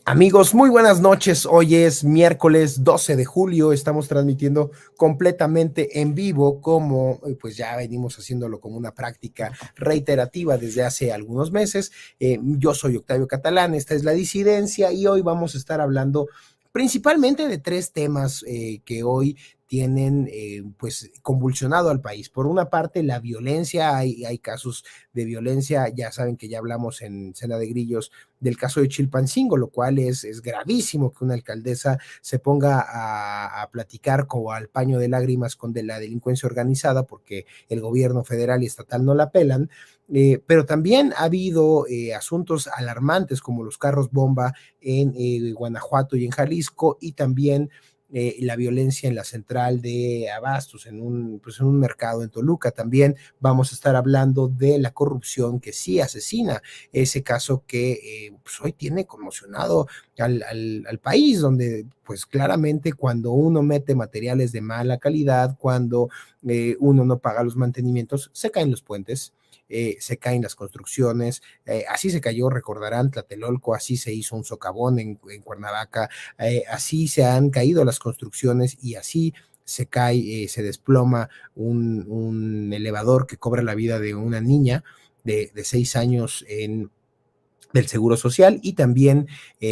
Amigos, muy buenas noches. Hoy es miércoles 12 de julio. Estamos transmitiendo completamente en vivo, como pues ya venimos haciéndolo como una práctica reiterativa desde hace algunos meses. Yo soy Octavio Catalán, esta es La Disidencia y hoy vamos a estar hablando principalmente de tres temas que hoy tienen pues convulsionado al país. Por una parte, la violencia, hay casos de violencia, ya saben que ya hablamos en Cena de Grillos del caso de Chilpancingo, lo cual es gravísimo que una alcaldesa se ponga a platicar como al paño de lágrimas con de la delincuencia organizada porque el gobierno federal y estatal no la pelan. Pero también ha habido asuntos alarmantes como los carros bomba en Guanajuato y en Jalisco, y también la violencia en la central de Abastos, pues en un mercado en Toluca. También vamos a estar hablando de la corrupción que sí asesina, ese caso que pues hoy tiene conmocionado al país, donde pues claramente cuando uno mete materiales de mala calidad, cuando uno no paga los mantenimientos, se caen los puentes. Se caen las construcciones, así se cayó, recordarán, Tlatelolco, así se hizo un socavón en Cuernavaca, así se han caído las construcciones y así se cae, se desploma un elevador que cobra la vida de una niña de 6 años del Seguro Social. Y también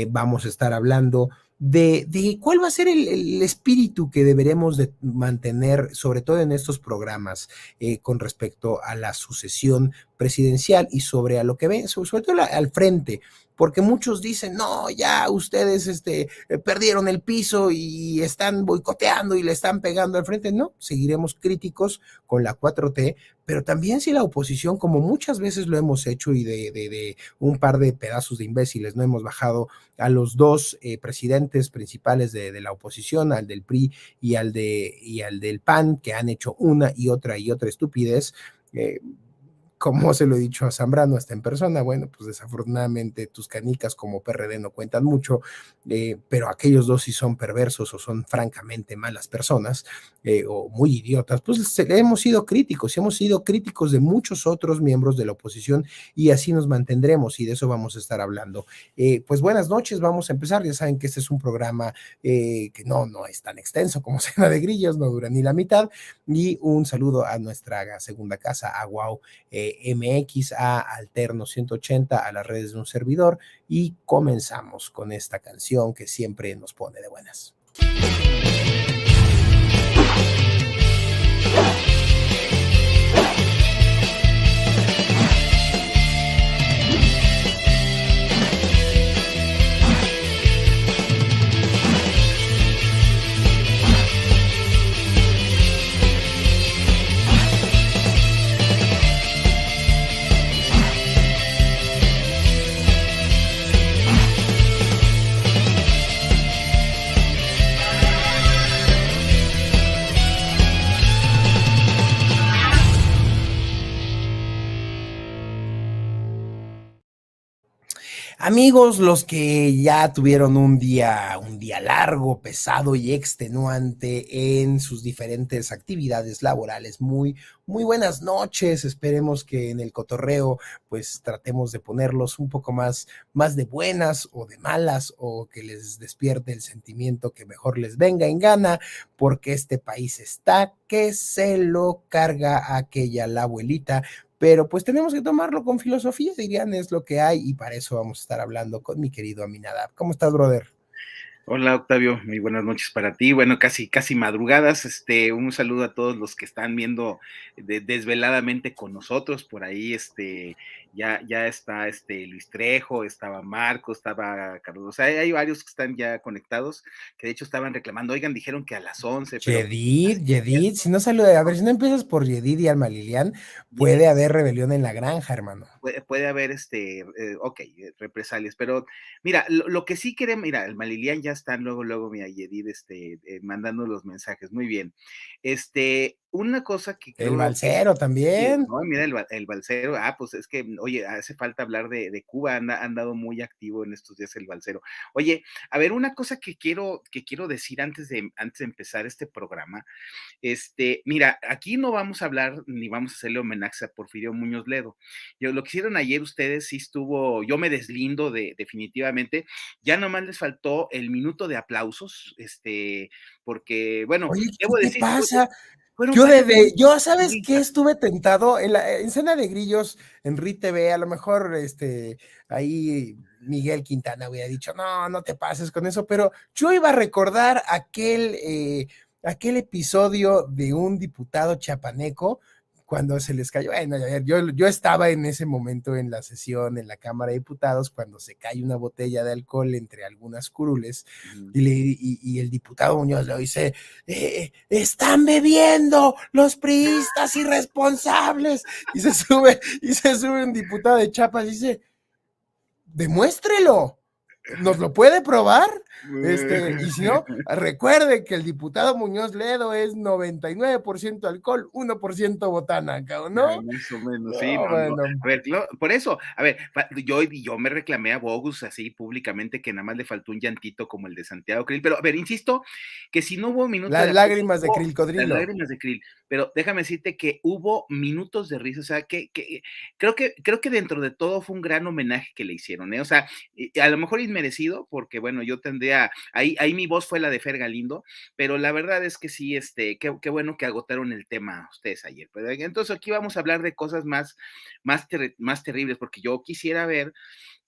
vamos a estar hablando de cuál va a ser el espíritu que deberemos de mantener, sobre todo en estos programas, con respecto a la sucesión presidencial y sobre a lo que ven, sobre todo al frente, porque muchos dicen, no, ya ustedes perdieron el piso y están boicoteando y le están pegando al frente. No, seguiremos críticos con la 4T, pero también si la oposición, como muchas veces lo hemos hecho y de un par de pedazos de imbéciles, no hemos bajado a los dos presidentes principales de la oposición, al del PRI y al del PAN, que han hecho una y otra estupidez. Como se lo he dicho a Zambrano hasta en persona, bueno, pues desafortunadamente tus canicas como PRD no cuentan mucho, pero aquellos dos sí son perversos o son francamente malas personas, o muy idiotas. Pues hemos sido críticos de muchos otros miembros de la oposición, y así nos mantendremos, y de eso vamos a estar hablando. Pues buenas noches, vamos a empezar. Ya saben que este es un programa que no es tan extenso como Cena de Grillos, no dura ni la mitad, y un saludo a nuestra segunda casa, a Wow MX, a Alterno 180, a las redes de un servidor, y comenzamos con esta canción que siempre nos pone de buenas. Amigos, los que ya tuvieron un día largo, pesado y extenuante en sus diferentes actividades laborales, muy buenas noches. Esperemos que en el cotorreo, pues tratemos de ponerlos un poco más de buenas o de malas, o que les despierte el sentimiento que mejor les venga en gana, porque este país está que se lo carga aquella la abuelita. Pero pues tenemos que tomarlo con filosofía, dirían, es lo que hay, y para eso vamos a estar hablando con mi querido Aminadab. ¿Cómo estás, brother? Hola Octavio, muy buenas noches para ti. Bueno, casi madrugadas. Un saludo a todos los que están viendo desveladamente con nosotros. Por ahí, ya está Luis Trejo, estaba Marco, estaba Carlos. O sea, hay varios que están ya conectados, que de hecho estaban reclamando. Oigan, dijeron que a las 11, pero pues, Yedid, si no saluda, a ver, si no empiezas por Yedid y Alma Lilian, puede haber rebelión en la granja, hermano. puede haber ok, represalias, pero mira, lo que sí queremos, mira, el Malilian ya están luego, mira, Yedid, mandando los mensajes, muy bien. una cosa que El creo que Balcero sí, también. no, mira el Balcero, pues es que, oye, hace falta hablar de Cuba, ha andado muy activo en estos días el Balcero. Oye, a ver, una cosa que quiero decir antes de empezar este programa, mira, aquí no vamos a hablar ni vamos a hacerle homenaje a Porfirio Muñoz Ledo. Lo que hicieron ayer ustedes sí estuvo, yo me deslindo definitivamente, ya nomás les faltó el minuto de aplausos, porque, bueno, Oye, ¿qué debo te decir, pasa? fueron varios Yo, minutos de ¿sabes qué? risa. Estuve tentado en la en Cena de Grillos, en RIT TV, a lo mejor, ahí Miguel Quintana hubiera dicho: "No, no te pases con eso", pero yo iba a recordar aquel episodio de un diputado chiapaneco cuando se les cayó, bueno, a ver, yo estaba en ese momento en la sesión en la Cámara de Diputados cuando se cae una botella de alcohol entre algunas curules Ujú. y el diputado Muñoz le dice: están bebiendo los priistas irresponsables. Y se sube un diputado de Chiapas y dice, demuéstrelo, ¿nos lo puede probar? Y si no, recuerde que el diputado Muñoz Ledo es 99% alcohol, 1% botana, cabrón, Ajá, ¿no? más o menos, sí, No, no, no. bueno. A ver, por eso, a ver, yo me reclamé a Bogus así públicamente que nada más le faltó un llantito como el de Santiago Krill, pero a ver, insisto, que si no hubo minuto Las de aplauso, lágrimas de hubo las Crilcodrilo. lágrimas de Krill, pero déjame decirte que hubo minutos de risa, o sea, que creo que dentro de todo fue un gran homenaje que le hicieron, ¿eh? O sea, a lo mejor inmerecido, porque bueno, yo tendría, ahí mi voz fue la de Fer Galindo, pero la verdad es que sí, qué bueno que agotaron el tema ustedes ayer. Pero entonces aquí vamos a hablar de cosas más terribles, porque yo quisiera ver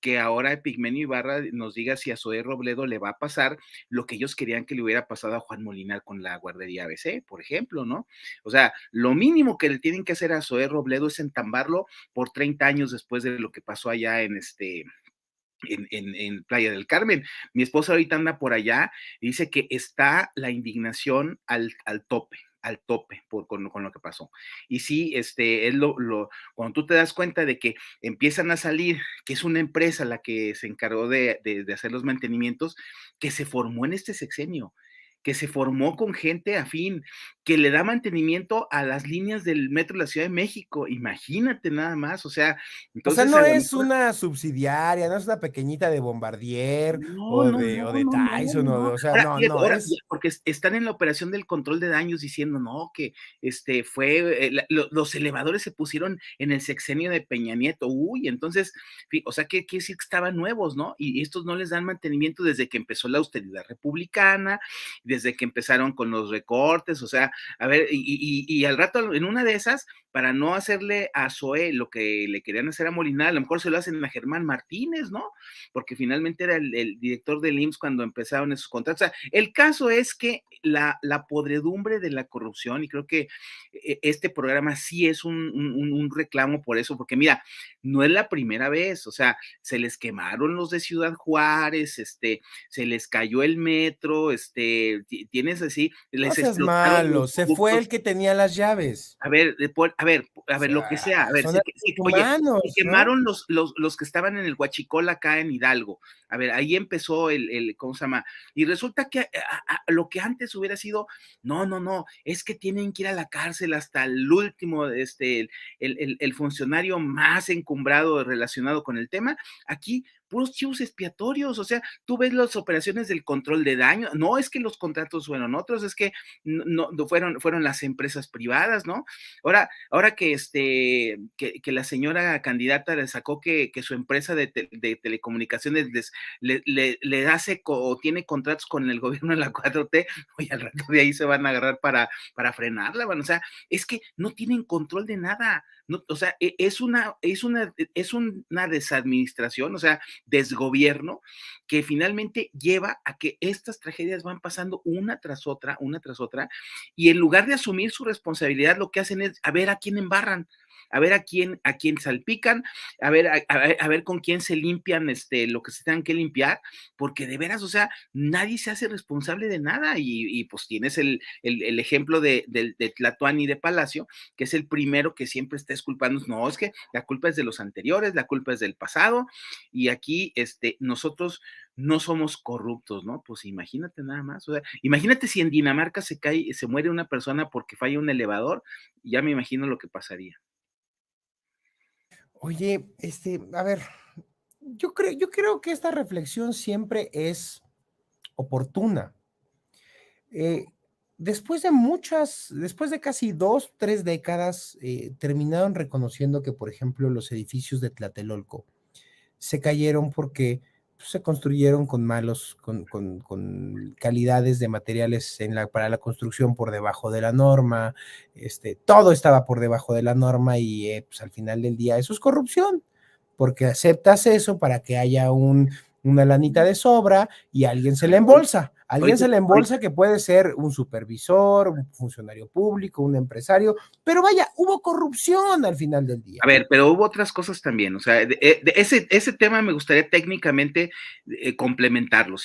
que ahora Epigmenio Ibarra nos diga si a Zoé Robledo le va a pasar lo que ellos querían que le hubiera pasado a Juan Molinar con la guardería ABC, por ejemplo, ¿no? O sea, lo mínimo que le tienen que hacer a Zoé Robledo es entambarlo por 30 años después de lo que pasó allá en Playa del Carmen. Mi esposa ahorita anda por allá y dice que está la indignación al tope con lo que pasó. Y sí, cuando tú te das cuenta de que empiezan a salir, que es una empresa la que se encargó de hacer los mantenimientos, que se formó en este sexenio, que se formó con gente afín, que le da mantenimiento a las líneas del metro de la Ciudad de México. Imagínate nada más, o sea, O sea, entonces a no lo es mejor una subsidiaria, no es una pequeñita de Bombardier no, no, no, o de no, no, Tyson, no. o sea, Ahora, no, fíjate, no, ahora, es. porque están en la operación del control de daños diciendo, no, que fue, los elevadores se pusieron en el sexenio de Peña Nieto, uy, entonces, o sea, que quiere decir que estaban nuevos, ¿no? Y estos no les dan mantenimiento desde que empezó la austeridad republicana, desde que empezaron con los recortes, o sea, a ver, y al rato, en una de esas, para no hacerle a Zoé lo que le querían hacer a Molinar, a lo mejor se lo hacen a Germán Martínez, ¿no? Porque finalmente era el director del IMSS cuando empezaron esos contratos. O sea, el caso es que la podredumbre de la corrupción, y creo que este programa sí es un reclamo por eso, porque mira, no es la primera vez, o sea, se les quemaron los de Ciudad Juárez, se les cayó el metro, tienes así, No les seas explotaron los malo, se fue el ductos. que tenía las llaves. A O ver, lo que sea, sea, a ver, son oye, se humanos, ¿no? quemaron los que estaban en el Huachicol acá en Hidalgo. A ver, ahí empezó ¿cómo se llama? Y resulta que lo que antes hubiera sido, no, no, no, es que tienen que ir a la cárcel hasta el último, el funcionario más encumbrado relacionado con el tema. Aquí, puros chivos expiatorios, o sea, tú ves las operaciones del control de daño, no es que los contratos fueron otros, es que no fueron las empresas privadas, ¿no? Ahora que la señora candidata le sacó que su empresa de telecomunicaciones le hace o tiene contratos con el gobierno de la 4T, oye, al rato de ahí se van a agarrar para frenarla, bueno, o sea, es que no tienen control de nada, no, o sea, es una desadministración, o sea, desgobierno, que finalmente lleva a que estas tragedias van pasando una tras otra, y en lugar de asumir su responsabilidad, lo que hacen es a ver a quién embarran, a ver a quién salpican, a ver con quién se limpian lo que se tengan que limpiar, porque de veras, o sea, nadie se hace responsable de nada y pues tienes el ejemplo de Tlatuani de Palacio, que es el primero que siempre está esculpando, no, es que la culpa es de los anteriores, la culpa es del pasado, y aquí nosotros no somos corruptos, ¿no? Pues imagínate nada más, o sea, imagínate si en Dinamarca se muere una persona porque falla un elevador, ya me imagino lo que pasaría. Oye, a ver, yo creo que esta reflexión siempre es oportuna. Eh, después de casi 2, 3 décadas, terminaron reconociendo que, por ejemplo, los edificios de Tlatelolco se cayeron porque pues, se construyeron con calidades de materiales para la construcción por debajo de la norma, todo estaba por debajo de la norma y pues, al final del día eso es corrupción, porque aceptas eso para que haya una lanita de sobra y alguien se le embolsa. Alguien Ahorita, se le ahorita embolsa que puede ser un supervisor, un funcionario público, un empresario, pero vaya, hubo corrupción al final del día. A ver, pero hubo otras cosas también, o sea, ese tema me gustaría técnicamente complementarlo.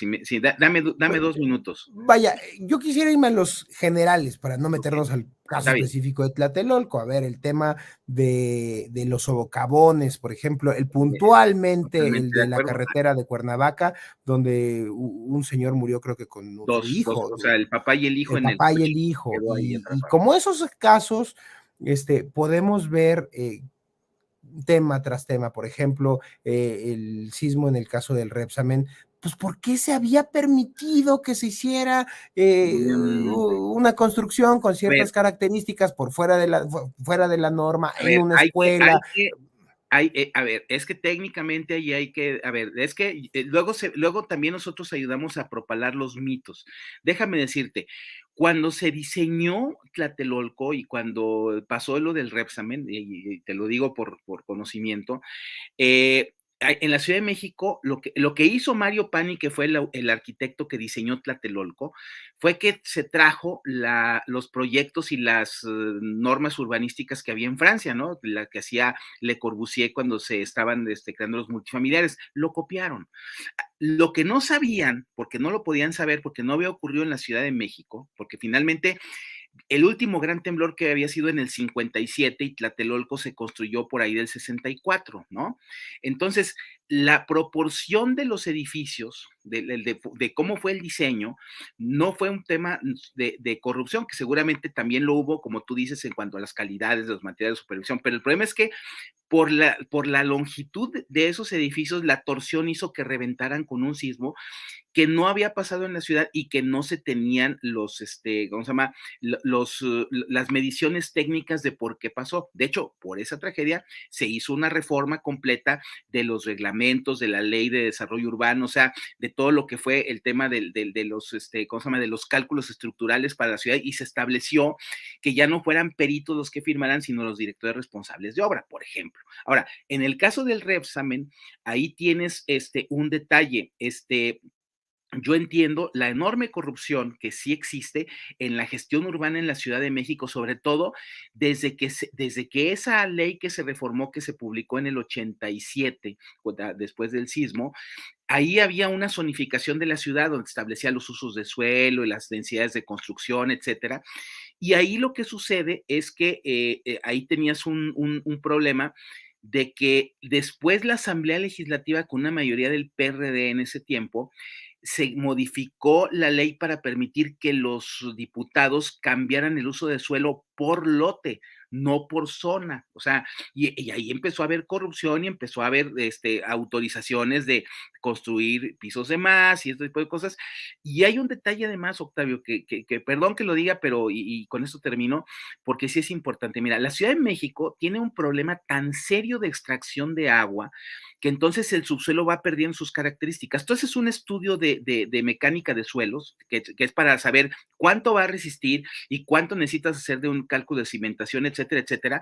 Dame 2 minutos. Vaya, yo quisiera irme a los generales para no Ok, meternos al caso está bien, específico de Tlatelolco. A ver, el tema de los socavones, por ejemplo, puntualmente el totalmente de de la acuerdo. carretera de Cuernavaca, donde un señor murió, creo que con su Dos, hijo, o sea, el papá y el hijo el en el papá y coche, el hijo. quedó ahí Y atrapado. como esos casos, podemos ver tema tras tema, por ejemplo, el sismo en el caso del Repsamen, pues ¿por qué se había permitido que se hiciera Mm, una construcción con a ver, ciertas características por fuera de la norma a en ver, una escuela? a ver, es que técnicamente ahí hay que, a ver, es que luego también nosotros ayudamos a propalar los mitos. Déjame decirte, cuando se diseñó Tlatelolco y cuando pasó lo del Repsamen, y te lo digo por conocimiento, en la Ciudad de México, lo que hizo Mario Pani, que fue el arquitecto que diseñó Tlatelolco, fue que se trajo los proyectos y las normas urbanísticas que había en Francia, ¿no? La que hacía Le Corbusier cuando se estaban creando los multifamiliares. Lo copiaron. Lo que no sabían, porque no lo podían saber, porque no había ocurrido en la Ciudad de México, porque finalmente el último gran temblor que había sido en el 57 y Tlatelolco se construyó por ahí del 64, ¿no? Entonces, la proporción de los edificios, de cómo fue el diseño, no fue un tema de corrupción, que seguramente también lo hubo, como tú dices, en cuanto a las calidades de los materiales de supervisión, pero el problema es que por la longitud de esos edificios, la torsión hizo que reventaran con un sismo que no había pasado en la ciudad y que no se tenían ¿cómo se llama? Las mediciones técnicas de por qué pasó. De hecho, por esa tragedia se hizo una reforma completa de los reglamentos, de la ley de desarrollo urbano, o sea, de todo lo que fue el tema de los, ¿cómo se llama? De los cálculos estructurales para la ciudad y se estableció que ya no fueran peritos los que firmaran, sino los directores responsables de obra, por ejemplo. Ahora, en el caso del Repsamen, ahí tienes un detalle, yo entiendo la enorme corrupción que sí existe en la gestión urbana en la Ciudad de México, sobre todo desde que esa ley que se reformó, que se publicó en el 87, después del sismo, ahí había una zonificación de la ciudad donde establecía los usos de suelo y las densidades de construcción, etcétera. Y ahí lo que sucede es que ahí tenías un problema de que después la Asamblea Legislativa, con una mayoría del PRD en ese tiempo, se modificó la ley para permitir que los diputados cambiaran el uso de suelo por lote, no por zona. O sea, y ahí empezó a haber corrupción y empezó a haber autorizaciones de construir pisos de más y este tipo de cosas. Y hay un detalle además, Octavio, que perdón que lo diga, pero y con esto termino, porque sí es importante. Mira, la Ciudad de México tiene un problema tan serio de extracción de agua que entonces el subsuelo va perdiendo sus características. Entonces es un estudio de mecánica de suelos, que es para saber cuánto va a resistir y cuánto necesitas hacer de un cálculo de cimentación, etcétera, etcétera.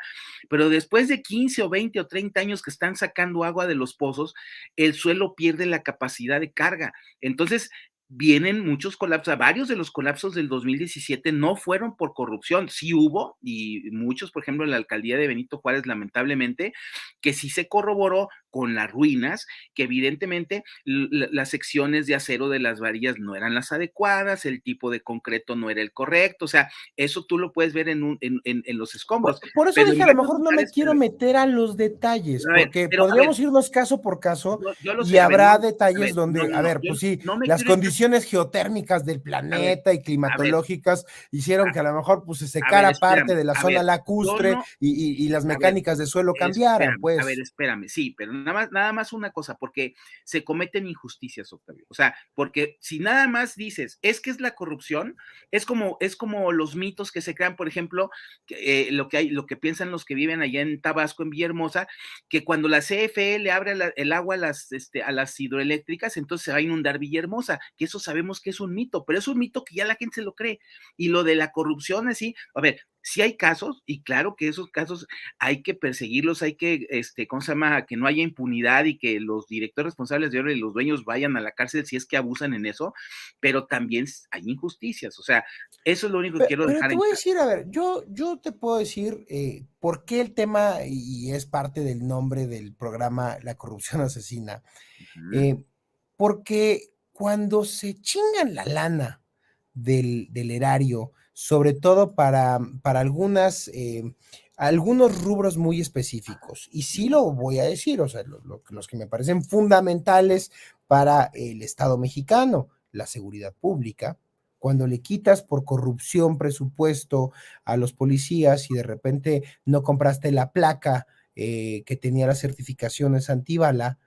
Pero después de 15 o 20 o 30 años que están sacando agua de los pozos, el suelo pierde la capacidad de carga. Entonces, vienen muchos colapsos, varios de los colapsos del 2017 no fueron por corrupción, sí hubo, y muchos, por ejemplo, en la alcaldía de Benito Juárez, lamentablemente, que sí se corroboró con las ruinas, que evidentemente las secciones de acero de las varillas no eran las adecuadas, el tipo de concreto no era el correcto, o sea, eso tú lo puedes ver en los escombros. Por eso Pero dije, en a lo varios mejor no me lugares, quiero meter a los detalles, a ver, porque pero a ver, podríamos irnos caso por caso yo lo y sé, a ver, no, habrá a detalles ver, no, donde, no, a no, ver, yo pues sí, no me las quiero ir, condiciones geotérmicas del a ver, planeta y a ver, climatológicas hicieron que a lo mejor pues se a ver, secara parte espérame, de la a zona ver, yo lacustre no, y las a ver, mecánicas de suelo cambiaran, espérame, a ver, pues. espérame, sí, pero nada más una cosa, porque se cometen injusticias, Octavio. O sea, porque si nada más dices, es que es la corrupción, es como los mitos que se crean, por ejemplo, lo que piensan los que viven allá en Tabasco, en Villahermosa, que cuando la CFE le abre el agua a las hidroeléctricas, entonces se va a inundar Villahermosa, que eso sabemos que es un mito, pero es un mito que ya la gente se lo cree. Y lo de la corrupción, así, a ver, sí hay casos, y claro que esos casos hay que perseguirlos, hay que, ¿cómo se llama? Que no haya impunidad y que los directores responsables de obra y los dueños vayan a la cárcel si es que abusan en eso, pero también hay injusticias, o sea, eso es lo único que quiero Pero dejar te en voy a claro. decir, a ver, yo te puedo decir por qué el tema, y es parte del nombre del programa La corrupción asesina, Ujú. eh, porque cuando se chingan la lana del erario, sobre todo para algunos rubros muy específicos, y sí lo voy a decir, o sea, los que me parecen fundamentales para el Estado mexicano, la seguridad pública, cuando le quitas por corrupción presupuesto a los policías y de repente no compraste la placa que tenía las certificaciones antibala,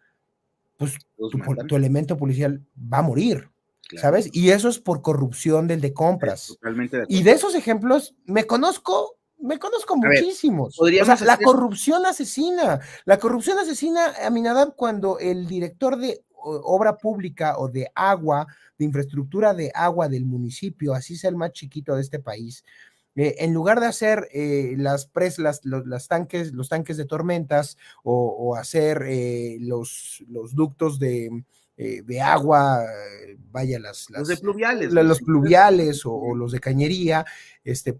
pues Los tu matan, elemento policial va a morir, claro, ¿sabes? Y eso es por corrupción del de compras. totalmente de Y acuerdo. de esos ejemplos me conozco A ver, muchísimos. O sea, podríamos hacer, la corrupción asesina a Minadab cuando el director de obra pública o de agua, de infraestructura de agua del municipio, así sea el más chiquito de este país, en lugar de hacer los tanques de tormentas o hacer los ductos de agua, vaya, los de pluviales, güey, los pluviales o los de cañería,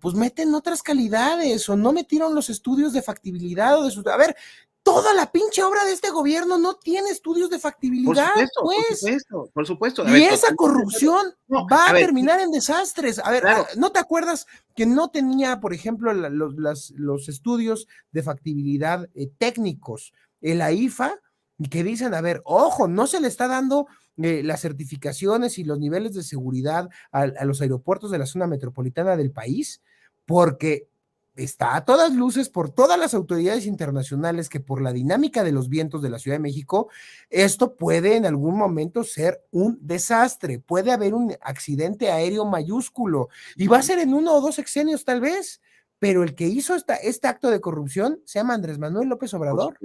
pues meten otras calidades o no metieron los estudios de factibilidad o de a ver, toda la pinche obra de este gobierno no tiene estudios de por factibilidad, supuesto, por pues. supuesto, por supuesto, a Y ver, esa totalmente de acuerdo. corrupción No, va a a ver, sí, terminar en desastres. A ver, claro, ¿no te acuerdas que no tenía, por ejemplo, los estudios de factibilidad técnicos en la IFA? Y que dicen, a ver, ojo, no se le está dando las certificaciones y los niveles de seguridad a los aeropuertos de la zona metropolitana del país, porque está a todas luces por todas las autoridades internacionales que por la dinámica de los vientos de la Ciudad de México, esto puede en algún momento ser un desastre, puede haber un accidente aéreo mayúsculo y va a sí, ser en 1 o 2 sexenios tal vez, pero el que hizo este acto de corrupción se llama Andrés Manuel López Obrador.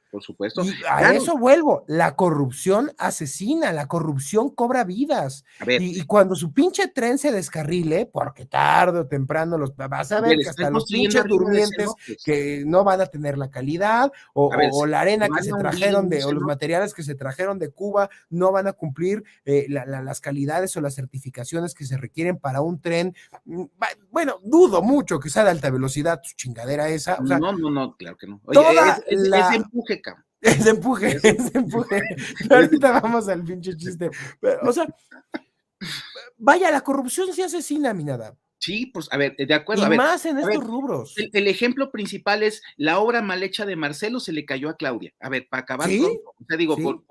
por supuesto, Y a claro, eso vuelvo, la corrupción asesina, la corrupción cobra vidas. a ver, Y cuando su pinche tren se descarrile, porque tarde o temprano vas a ver que están hasta los construyendo pinches arriba de durmientes cenotes, que no van a tener la calidad, a ver, o la se arena que van se a hundir en trajeron un o los cenote. materiales que se trajeron de Cuba no van a cumplir las calidades o las certificaciones que se requieren para un tren. Bueno, dudo mucho que sea de alta velocidad, tu chingadera esa. O sea, No, no, no, claro que no. Oye, toda es de la empuje, cabrón. ese empuje, Es de ese empuje. empuje. Es de Ahorita empuje. vamos al pinche chiste. Pero, o sea, vaya, la corrupción sí asesina, mi nada. Sí, pues, a ver, de acuerdo. Y más en A ver, estos rubros. el ejemplo principal es la obra mal hecha de Marcelo se le cayó a Claudia. A ver, para acabar ¿Sí? pronto, o sea, digo, ¿Sí? por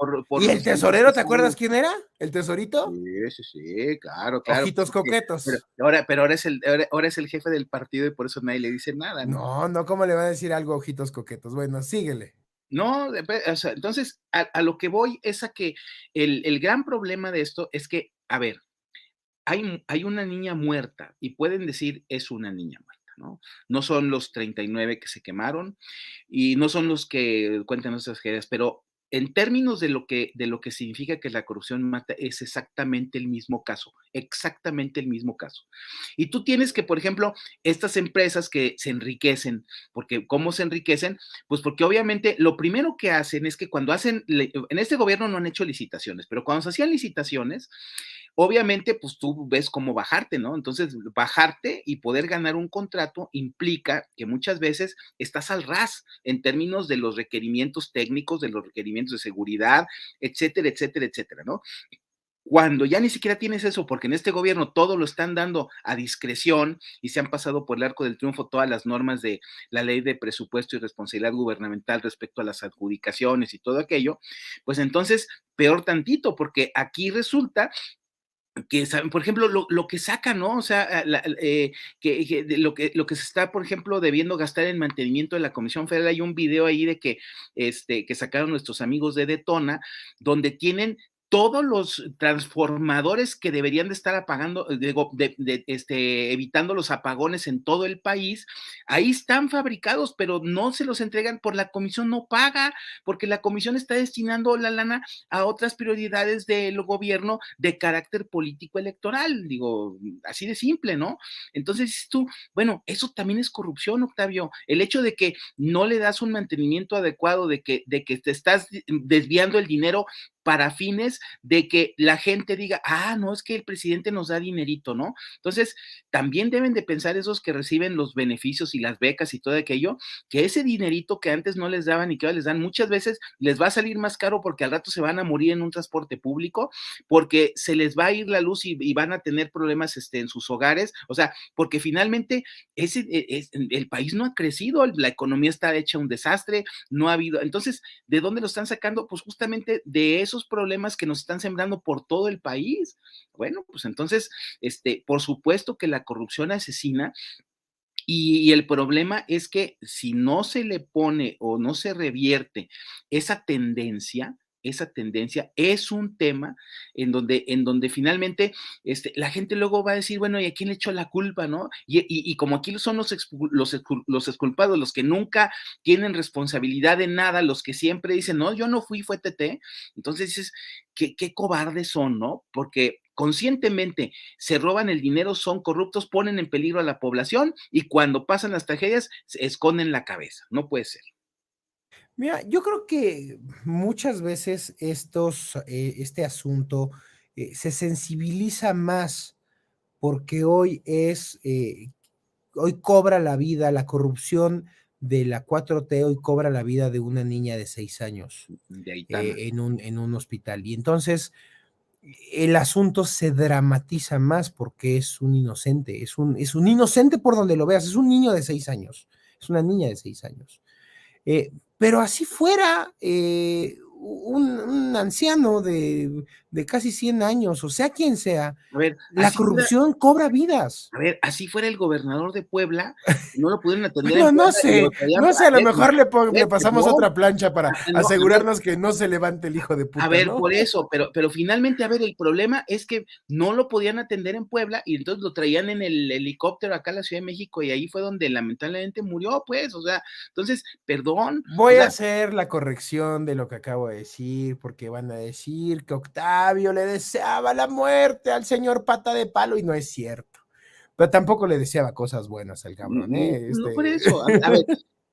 ¿Y el los temas que tesorero, te son acuerdas quién era? ¿El tesorito? sí, sí, sí, claro, claro, Ojitos pues, coquetos. pero ahora es el jefe del partido y por eso nadie le dice nada, ¿no? No, no, ¿cómo le va a decir algo ojitos coquetos? Bueno, síguele. No, o sea, entonces, a lo que voy es a que el gran problema de esto es que, a ver, hay una niña muerta y pueden decir es una niña muerta, ¿no? No son los 39 que se quemaron y no son los que cuentan nuestras tragedias, pero en términos de lo que significa que la corrupción mata, es exactamente el mismo caso, exactamente el mismo caso. Y tú tienes que, por ejemplo, estas empresas que se enriquecen, porque ¿cómo se enriquecen? Pues porque obviamente lo primero que hacen es que cuando hacen, en este gobierno no han hecho licitaciones, pero cuando se hacían licitaciones, obviamente, pues tú ves cómo bajarte, ¿no? Entonces, bajarte y poder ganar un contrato implica que muchas veces estás al ras en términos de los requerimientos técnicos, de los requerimientos de seguridad, etcétera, etcétera, etcétera, ¿no? Cuando ya ni siquiera tienes eso, porque en este gobierno todo lo están dando a discreción y se han pasado por el arco del triunfo todas las normas de la ley de presupuesto y responsabilidad gubernamental respecto a las adjudicaciones y todo aquello, pues entonces peor tantito, porque aquí resulta que, por ejemplo, lo que saca, ¿no? O sea, lo que se está, por ejemplo, debiendo gastar en mantenimiento de la Comisión Federal, hay un video ahí de que sacaron nuestros amigos de Detona, donde tienen todos los transformadores que deberían de estar apagando, evitando los apagones en todo el país, ahí están fabricados, pero no se los entregan por la comisión, no paga, porque la comisión está destinando la lana a otras prioridades del gobierno de carácter político electoral, digo, así de simple, ¿no? Entonces dices tú, bueno, eso también es corrupción, Octavio, el hecho de que no le das un mantenimiento adecuado, de que te estás desviando el dinero para fines de que la gente diga, no, es que el presidente nos da dinerito, ¿no? Entonces, también deben de pensar esos que reciben los beneficios y las becas y todo aquello, que ese dinerito que antes no les daban y que ahora les dan, muchas veces les va a salir más caro porque al rato se van a morir en un transporte público, porque se les va a ir la luz y van a tener problemas en sus hogares, o sea, porque finalmente el país no ha crecido, la economía está hecha un desastre, no ha habido, entonces, ¿de dónde lo están sacando? Pues justamente de esos problemas que nos están sembrando por todo el país. Bueno, pues entonces, por supuesto que la corrupción asesina, y el problema es que si no se le pone o no se revierte esa tendencia, es un tema en donde finalmente la gente luego va a decir, bueno, ¿y a quién le echó la culpa, no? Y como aquí son los exculpados, los que nunca tienen responsabilidad de nada, los que siempre dicen, no, yo no fui, fue TT, entonces dices, qué cobardes son, ¿no? Porque conscientemente se roban el dinero, son corruptos, ponen en peligro a la población y cuando pasan las tragedias se esconden la cabeza. No puede ser. Mira, yo creo que muchas veces este asunto se sensibiliza más porque hoy cobra la vida, la corrupción de la 4T hoy cobra la vida de una niña de 6 años De Aitana. en un hospital. Y entonces el asunto se dramatiza más porque es un inocente, es un inocente por donde lo veas, es un niño de 6 años, es una niña de 6 años. Pero así fuera un anciano de casi 100 años, o sea quien sea, A ver, la corrupción cobra vidas. así fuera el gobernador de Puebla, no lo pudieron atender en Bueno, Puebla y lo traían, no sé, a lo mejor a ver, le pasamos perdón, otra plancha para no, a ver, asegurarnos que no se levante el hijo de a puta, ver, ¿no? por eso, pero finalmente, a ver, el problema es que no lo podían atender en Puebla y entonces lo traían en el helicóptero acá a la Ciudad de México y ahí fue donde lamentablemente murió, pues, o sea, entonces, perdón, o Voy a sea, hacer la corrección de lo que acabo de decir, porque van a decir que Octavio le deseaba la muerte al señor Pata de Palo y no es cierto. Pero tampoco le deseaba cosas buenas al cabrón, ¿eh? no por eso,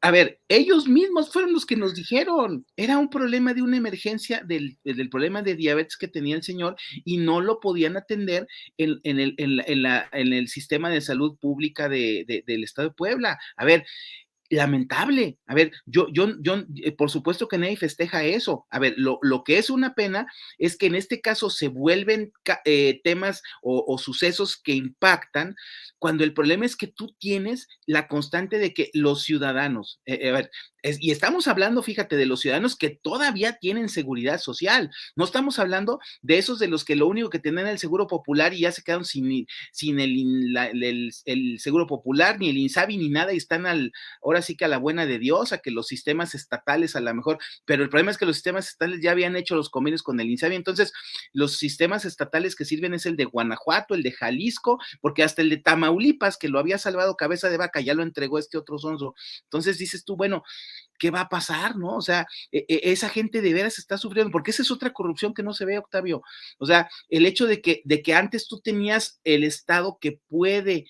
a ver, ellos mismos fueron los que nos dijeron, era un problema de una emergencia del problema de diabetes que tenía el señor y no lo podían atender en el sistema de salud pública del estado de Puebla. A ver, lamentable. A ver, por supuesto que nadie festeja eso. A ver, lo que es una pena es que en este caso se vuelven temas o sucesos que impactan cuando el problema es que tú tienes la constante de que los ciudadanos, a ver, y estamos hablando, fíjate, de los ciudadanos que todavía tienen seguridad social. No estamos hablando de esos de los que lo único que tienen es el seguro popular y ya se quedaron sin el seguro popular, ni el INSABI, ni nada, y están ahora sí que a la buena de Dios, a que los sistemas estatales a lo mejor, pero el problema es que los sistemas estatales ya habían hecho los convenios con el INSABI, entonces los sistemas estatales que sirven es el de Guanajuato, el de Jalisco, porque hasta el de Tamaulipas, que lo había salvado Cabeza de Vaca, ya lo entregó este otro sonso. Entonces dices tú, bueno, ¿qué va a pasar, no? O sea, esa gente de veras está sufriendo, porque esa es otra corrupción que no se ve, Octavio. O sea, el hecho de que antes tú tenías el Estado que puede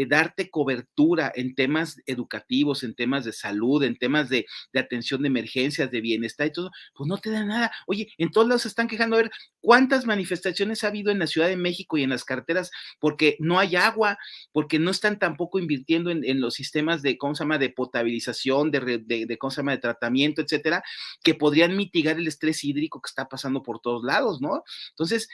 darte cobertura en temas educativos, en temas de salud, en temas de atención de emergencias, de bienestar y todo, pues no te da nada. Oye, en todos lados se están quejando, a ver, ¿cuántas manifestaciones ha habido en la Ciudad de México y en las carreteras porque no hay agua, porque no están tampoco invirtiendo en los sistemas de, ¿cómo se llama?, de potabilización, ¿cómo se llama?, de tratamiento, etcétera, que podrían mitigar el estrés hídrico que está pasando por todos lados, ¿no? Entonces,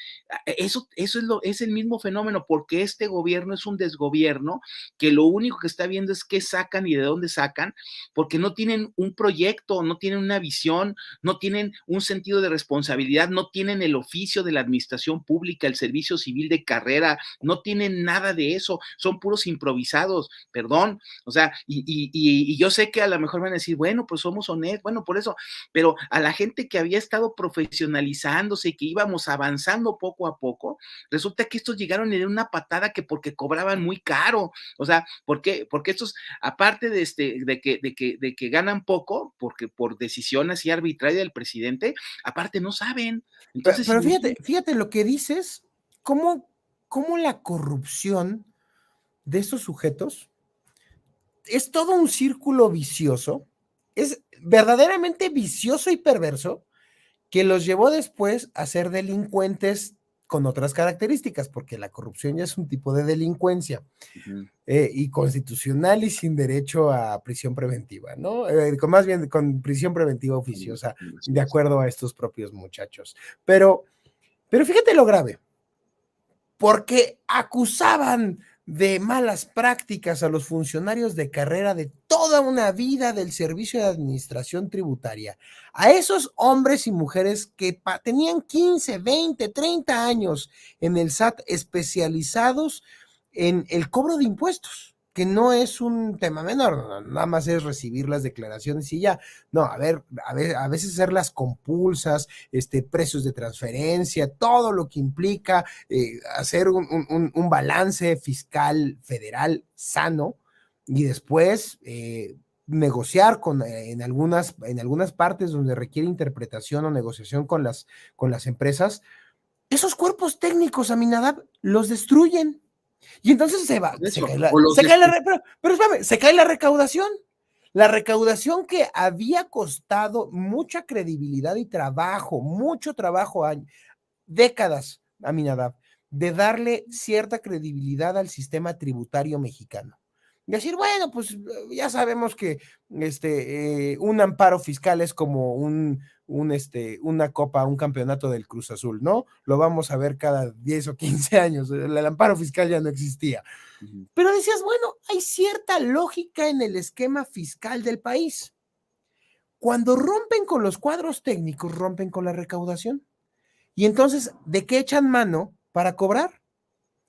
es el mismo fenómeno, porque este gobierno es un desgobierno que lo único que está viendo es qué sacan y de dónde sacan, porque no tienen un proyecto, no tienen una visión, no tienen un sentido de responsabilidad, no tienen el oficio de la administración pública, el servicio civil de carrera, no tienen nada de eso, son puros improvisados, perdón, o sea, y yo sé que a lo mejor van a decir, bueno, pues somos honestos, bueno, por eso, pero a la gente que había estado profesionalizándose y que íbamos avanzando poco a poco, resulta que estos llegaron y le dieron una patada que porque cobraban muy caro, o sea, ¿por qué? Porque estos, aparte de que ganan poco, porque por decisión así arbitraria del presidente, aparte no saben. Entonces, Pero fíjate lo que dices, cómo, cómo la corrupción de estos sujetos es todo un círculo vicioso, es verdaderamente vicioso y perverso, que los llevó después a ser delincuentes con otras características, porque la corrupción ya es un tipo de delincuencia y constitucional y sin derecho a prisión preventiva, ¿no? Más bien con prisión preventiva oficiosa, de acuerdo a estos propios muchachos. Pero fíjate lo grave, porque acusaban de malas prácticas a los funcionarios de carrera de toda una vida del Servicio de Administración Tributaria, a esos hombres y mujeres que tenían 15, 20, 30 años en el SAT especializados en el cobro de impuestos, que no es un tema menor, nada más es recibir las declaraciones y ya. No, a veces hacerlas compulsas, precios de transferencia, todo lo que implica hacer un balance fiscal federal sano y después negociar en algunas partes donde requiere interpretación o negociación con las empresas, esos cuerpos técnicos, Aminadab, los destruyen. Y entonces eso, o los pero espérame, se cae la recaudación. La recaudación que había costado mucha credibilidad y trabajo, mucho trabajo, décadas, Aminadab, de darle cierta credibilidad al sistema tributario mexicano. Decir, bueno, pues ya sabemos que un amparo fiscal es como una copa, un campeonato del Cruz Azul, ¿no? Lo vamos a ver cada 10 o 15 años. El amparo fiscal ya no existía. Pero decías, bueno, hay cierta lógica en el esquema fiscal del país. Cuando rompen con los cuadros técnicos, rompen con la recaudación. Y entonces, ¿de qué echan mano para cobrar?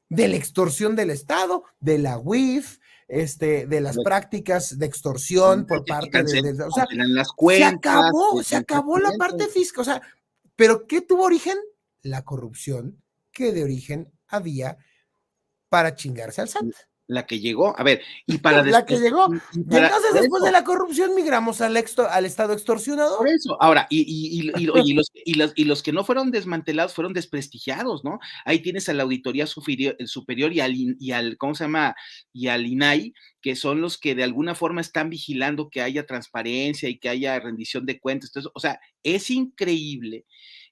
De la extorsión del Estado, de la UIF, de las prácticas de extorsión por parte o sea, las cuentas, se acabó la parte fiscal, o sea, pero ¿qué tuvo origen? La corrupción que de origen había para chingarse al SAT. La que llegó, a ver, y para la que llegó. Y entonces, después eso, de la corrupción, migramos al Estado extorsionador. por eso, ahora, oye, los que no fueron desmantelados fueron desprestigiados, ¿no? Ahí tienes a la Auditoría Superior y al, ¿cómo se llama? Y al INAI, que son los que de alguna forma están vigilando que haya transparencia y que haya rendición de cuentas. Entonces, o sea, es increíble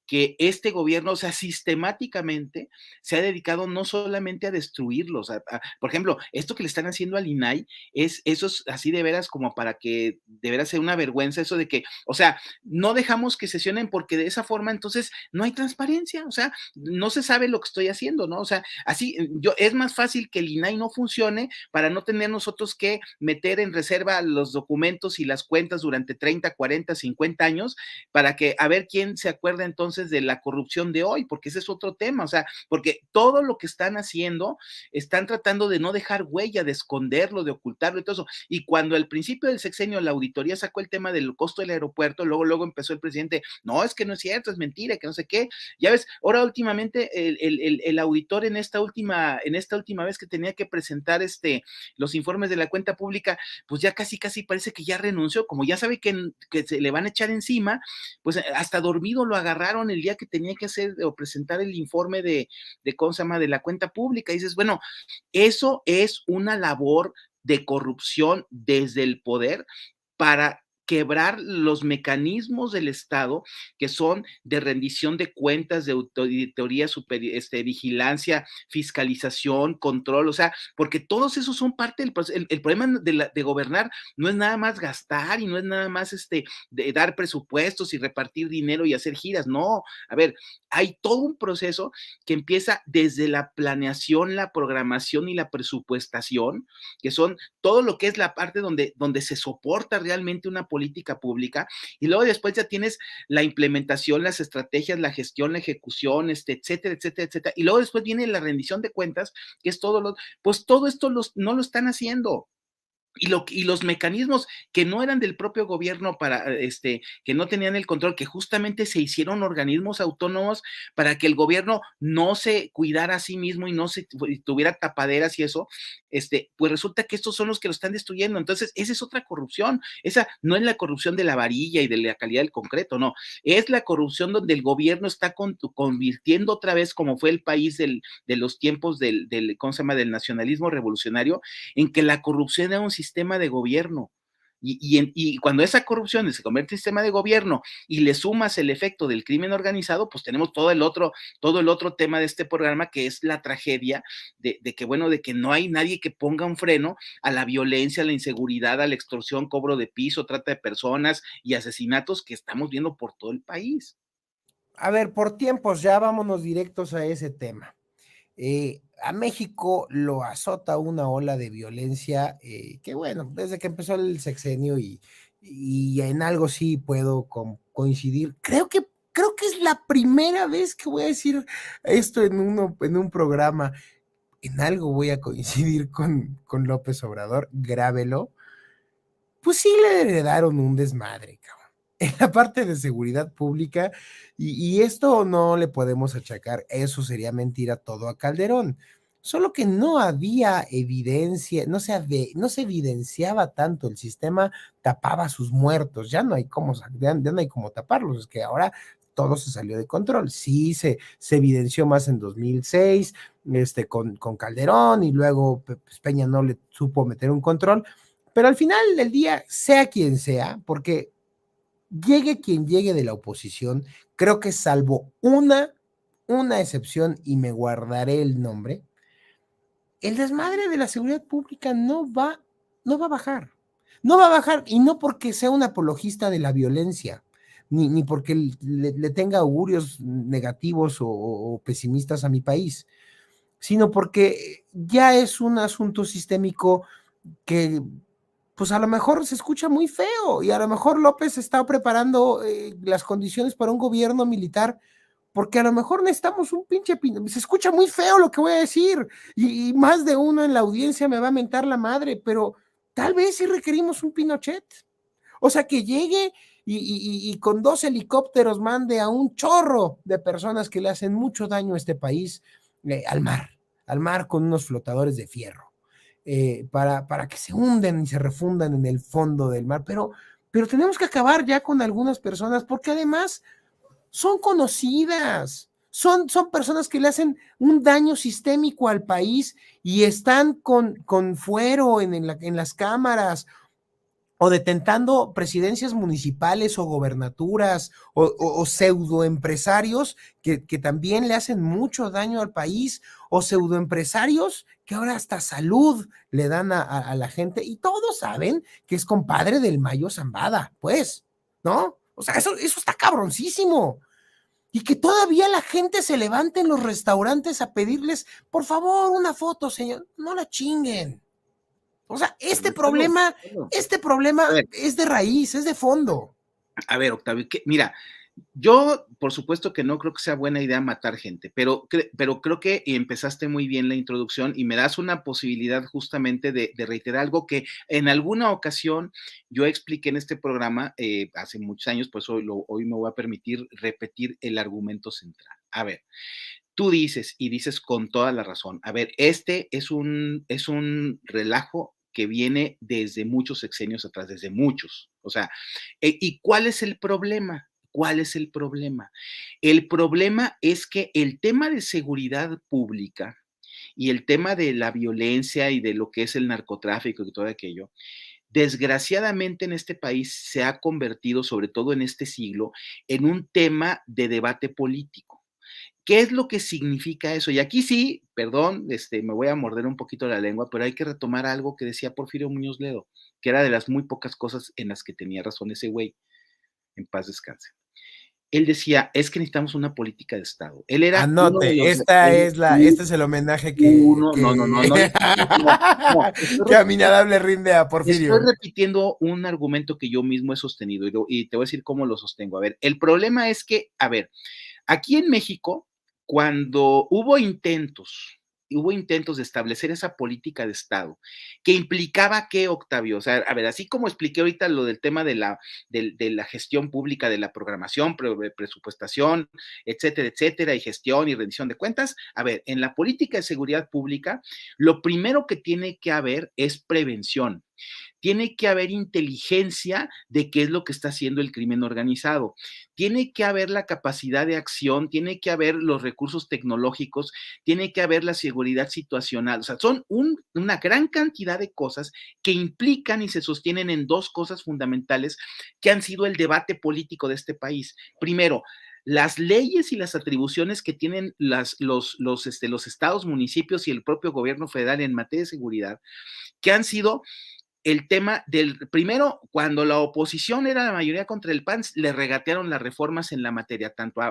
que este gobierno, o sea, sistemáticamente se ha dedicado no solamente a destruirlos, por ejemplo, esto que le están haciendo al INAI, eso es así de veras como para que de veras sea una vergüenza eso de que, o sea, no dejamos que sesionen porque de esa forma entonces no hay transparencia, o sea, no se sabe lo que estoy haciendo, ¿no? O sea, así, es más fácil que el INAI no funcione para no tener nosotros que meter en reserva los documentos y las cuentas durante 30, 40, 50 años para que a ver quién se acuerda entonces de la corrupción de hoy, porque ese es otro tema, o sea, porque todo lo que están haciendo, están tratando de no dejar huella, de esconderlo, de ocultarlo y todo eso. Y cuando al principio del sexenio la auditoría sacó el tema del costo del aeropuerto, luego empezó el presidente, no, es que no es cierto, es mentira, que no sé qué. Ya ves, ahora últimamente el auditor en esta última vez que tenía que presentar los informes de la cuenta pública, pues ya casi parece que ya renunció, como ya sabe que se le van a echar encima, pues hasta dormido lo agarraron llamaron el día que tenía que hacer o presentar el informe de ¿cómo se llama?, de la cuenta pública. Y dices, bueno, eso es una labor de corrupción desde el poder para quebrar los mecanismos del Estado que son de rendición de cuentas, de auditoría, vigilancia, fiscalización, control, o sea, porque todos esos son parte del proceso. El problema de gobernar no es nada más gastar y no es nada más de dar presupuestos y repartir dinero y hacer giras, no, a ver, hay todo un proceso que empieza desde la planeación, la programación y la presupuestación, que son todo lo que es la parte donde se soporta realmente una política pública, y luego después ya tienes la implementación, las estrategias, la gestión, la ejecución, etcétera, etcétera, etcétera, y luego después viene la rendición de cuentas, que es pues todo esto no lo están haciendo. Y los mecanismos que no eran del propio gobierno que no tenían el control, que justamente se hicieron organismos autónomos para que el gobierno no se cuidara a sí mismo y no se tuviera tapaderas y eso, pues resulta que estos son los que lo están destruyendo. Entonces, esa es otra corrupción. Esa no es la corrupción de la varilla y de la calidad del concreto, no. Es la corrupción donde el gobierno está convirtiendo otra vez, como fue el país de los tiempos ¿cómo se llama?, del nacionalismo revolucionario, en que la corrupción era un sistema de gobierno. Y cuando esa corrupción se convierte en sistema de gobierno y le sumas el efecto del crimen organizado, pues tenemos todo el otro tema de este programa, que es la tragedia de que, bueno, de que no hay nadie que ponga un freno a la violencia, a la inseguridad, a la extorsión, cobro de piso, trata de personas y asesinatos que estamos viendo por todo el país. A ver, por tiempos, ya vámonos directos a ese tema. A México lo azota una ola de violencia que, bueno, desde que empezó el sexenio y en algo sí puedo coincidir. Creo que es la primera vez que voy a decir esto en un programa. En algo voy a coincidir con López Obrador, grábelo. Pues sí le heredaron un desmadre, cabrón, en la parte de seguridad pública, y esto no le podemos achacar, eso sería mentira todo a Calderón, solo que no había evidencia, no se evidenciaba tanto, el sistema tapaba sus muertos, ya no hay ya no hay cómo taparlos, es que ahora todo se salió de control, sí se evidenció más en 2006, con Calderón, y luego pues, Peña no le supo meter un control, pero al final del día, sea quien sea, porque llegue quien llegue de la oposición, creo que salvo una excepción, y me guardaré el nombre, el desmadre de la seguridad pública no va a bajar. No va a bajar, y no porque sea un apologista de la violencia, ni porque le tenga augurios negativos o pesimistas a mi país, sino porque ya es un asunto sistémico que pues a lo mejor se escucha muy feo, y a lo mejor López está preparando las condiciones para un gobierno militar, porque a lo mejor necesitamos un pinche, se escucha muy feo lo que voy a decir, y más de uno en la audiencia me va a mentar la madre, pero tal vez sí requerimos un Pinochet, o sea, que llegue y con 2 helicópteros mande a un chorro de personas que le hacen mucho daño a este país al mar con unos flotadores de fierro, para que se hunden y se refundan en el fondo del mar, pero tenemos que acabar ya con algunas personas, porque además son conocidas, son personas que le hacen un daño sistémico al país y están con fuero en las cámaras, o detentando presidencias municipales o gobernaturas o pseudoempresarios que también le hacen mucho daño al país, o pseudoempresarios que ahora hasta salud le dan a la gente, y todos saben que es compadre del Mayo Zambada, pues, ¿no? O sea, eso está cabroncísimo. Y que todavía la gente se levante en los restaurantes a pedirles, por favor, una foto, señor. No la chinguen. O sea, este problema A ver, es de raíz, es de fondo. Octavio, mira, yo, por supuesto que no creo que sea buena idea matar gente, pero creo que empezaste muy bien la introducción y me das una posibilidad justamente de reiterar algo que en alguna ocasión yo expliqué en este programa hace muchos años, pues hoy me voy a permitir repetir el argumento central. A ver, tú dices, y dices con toda la razón, a ver, este es un relajo que viene desde muchos sexenios atrás, desde muchos. O sea, ¿y cuál es el problema? ¿Cuál es el problema? El problema es que el tema de seguridad pública y el tema de la violencia y de lo que es el narcotráfico y todo aquello, desgraciadamente en este país se ha convertido, sobre todo en este siglo, en un tema de debate político. ¿Qué es lo que significa eso? Y aquí sí, perdón, me voy a morder un poquito la lengua, pero hay que retomar algo que decía Porfirio Muñoz Ledo, que era de las muy pocas cosas en las que tenía razón ese güey, en paz descanse. Él decía, es que necesitamos una política de Estado. Él era uno de Anote, los, este es el homenaje no, no, no, no, no, que a mi nada le rinde a estoy Porfirio. repitiendo un argumento que yo mismo he sostenido y te voy a decir cómo lo sostengo. A ver, el problema es que, a ver, aquí en México, cuando hubo intentos de establecer esa política de Estado, que implicaba que, Octavio, o sea, a ver, así como expliqué ahorita lo del tema de la gestión pública, de la programación, presupuestación, etcétera, etcétera, y gestión y rendición de cuentas, a ver, en la política de seguridad pública, lo primero que tiene que haber es prevención. Tiene que haber inteligencia de qué es lo que está haciendo el crimen organizado. Tiene que haber la capacidad de acción, tiene que haber los recursos tecnológicos, tiene que haber la seguridad situacional. O sea, son una gran cantidad de cosas que implican y se sostienen en dos cosas fundamentales que han sido el debate político de este país. Primero, las leyes y las atribuciones que tienen los estados, municipios y el propio gobierno federal en materia de seguridad, que han sido el tema del, primero, cuando la oposición era la mayoría contra el PAN, le regatearon las reformas en la materia, tanto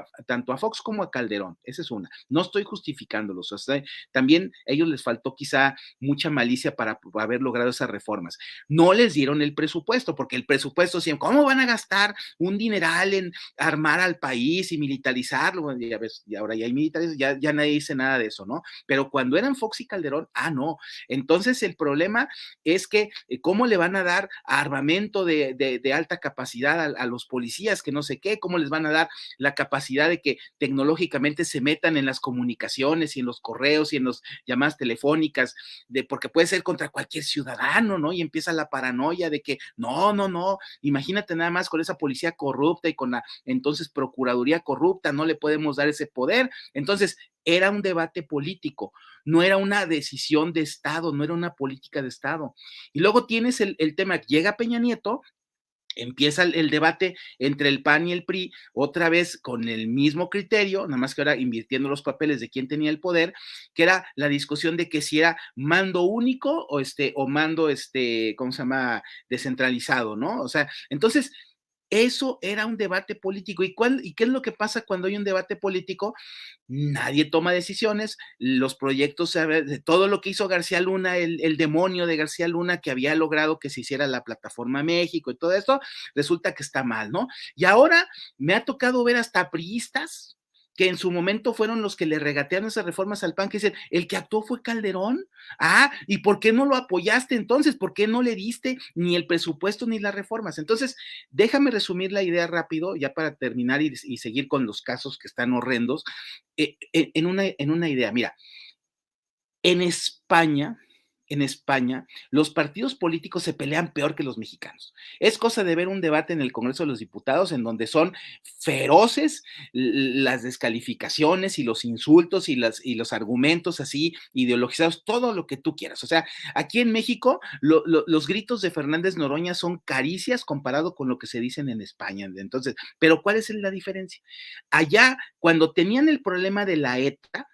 a Fox como a Calderón. Esa es una. No estoy justificándolos. O sea, también a ellos les faltó quizá mucha malicia para haber logrado esas reformas. No les dieron el presupuesto, porque el presupuesto siempre, ¿cómo van a gastar un dineral en armar al país y militarizarlo? Bueno, ya ves, y ahora ya hay militares, ya nadie dice nada de eso, ¿no? Pero cuando eran Fox y Calderón, no. Entonces el problema es que cómo le van a dar armamento de alta capacidad a los policías, que no sé qué, cómo les van a dar la capacidad de que tecnológicamente se metan en las comunicaciones y en los correos y en las llamadas telefónicas, porque puede ser contra cualquier ciudadano, ¿no? Y empieza la paranoia de que no, no, no, imagínate nada más con esa policía corrupta y con la entonces procuraduría corrupta, no le podemos dar ese poder. Entonces, era un debate político, no era una decisión de Estado, no era una política de Estado. Y luego tienes el tema, llega Peña Nieto, empieza el debate entre el PAN y el PRI, otra vez con el mismo criterio, nada más que ahora invirtiendo los papeles de quién tenía el poder, que era la discusión de que si era mando único o mando, ¿cómo se llama? Descentralizado, ¿no? O sea, entonces eso era un debate político. ¿Y qué es lo que pasa cuando hay un debate político? Nadie toma decisiones, los proyectos, de todo lo que hizo García Luna, el demonio de García Luna que había logrado que se hiciera la plataforma México y todo esto, resulta que está mal, ¿no? Y ahora me ha tocado ver hasta priistas que en su momento fueron los que le regatearon esas reformas al PAN, que dicen, el que actuó fue Calderón. ¿Y por qué no lo apoyaste entonces? ¿Por qué no le diste ni el presupuesto ni las reformas? Entonces, déjame resumir la idea rápido, ya para terminar y seguir con los casos que están horrendos, en una idea. Mira, en España, en España, los partidos políticos se pelean peor que los mexicanos. Es cosa de ver un debate en el Congreso de los Diputados en donde son feroces las descalificaciones y los insultos y los argumentos así ideologizados, todo lo que tú quieras. O sea, aquí en México los gritos de Fernández Noroña son caricias comparado con lo que se dicen en España. Entonces, pero ¿cuál es la diferencia? Allá, cuando tenían el problema de la ETA,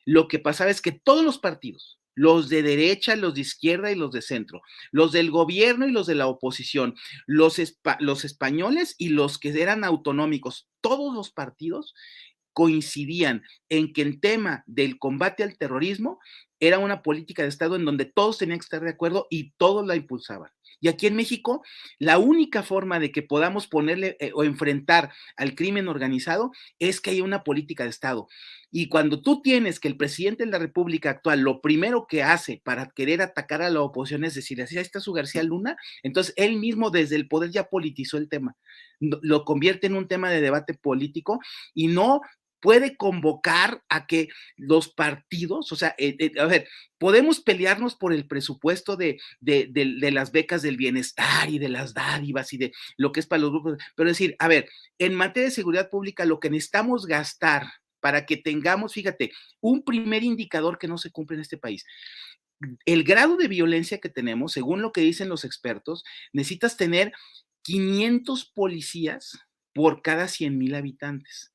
lo que pasaba es que todos los partidos, los de derecha, los de izquierda y los de centro, los del gobierno y los de la oposición, los españoles y los que eran autonómicos, todos los partidos coincidían en que el tema del combate al terrorismo era una política de Estado en donde todos tenían que estar de acuerdo y todos la impulsaban. Y aquí en México, la única forma de que podamos ponerle o enfrentar al crimen organizado es que haya una política de Estado. Y cuando tú tienes que el presidente de la República actual, lo primero que hace para querer atacar a la oposición es decir, así está su García Luna, entonces él mismo desde el poder ya politizó el tema, lo convierte en un tema de debate político y no puede convocar a que los partidos, o sea, a ver, podemos pelearnos por el presupuesto de las becas del bienestar y de las dádivas y de lo que es para los grupos, pero decir, a ver, en materia de seguridad pública, lo que necesitamos gastar para que tengamos, fíjate, un primer indicador que no se cumple en este país. El grado de violencia que tenemos, según lo que dicen los expertos, necesitas tener 500 policías por cada 100,000 habitantes.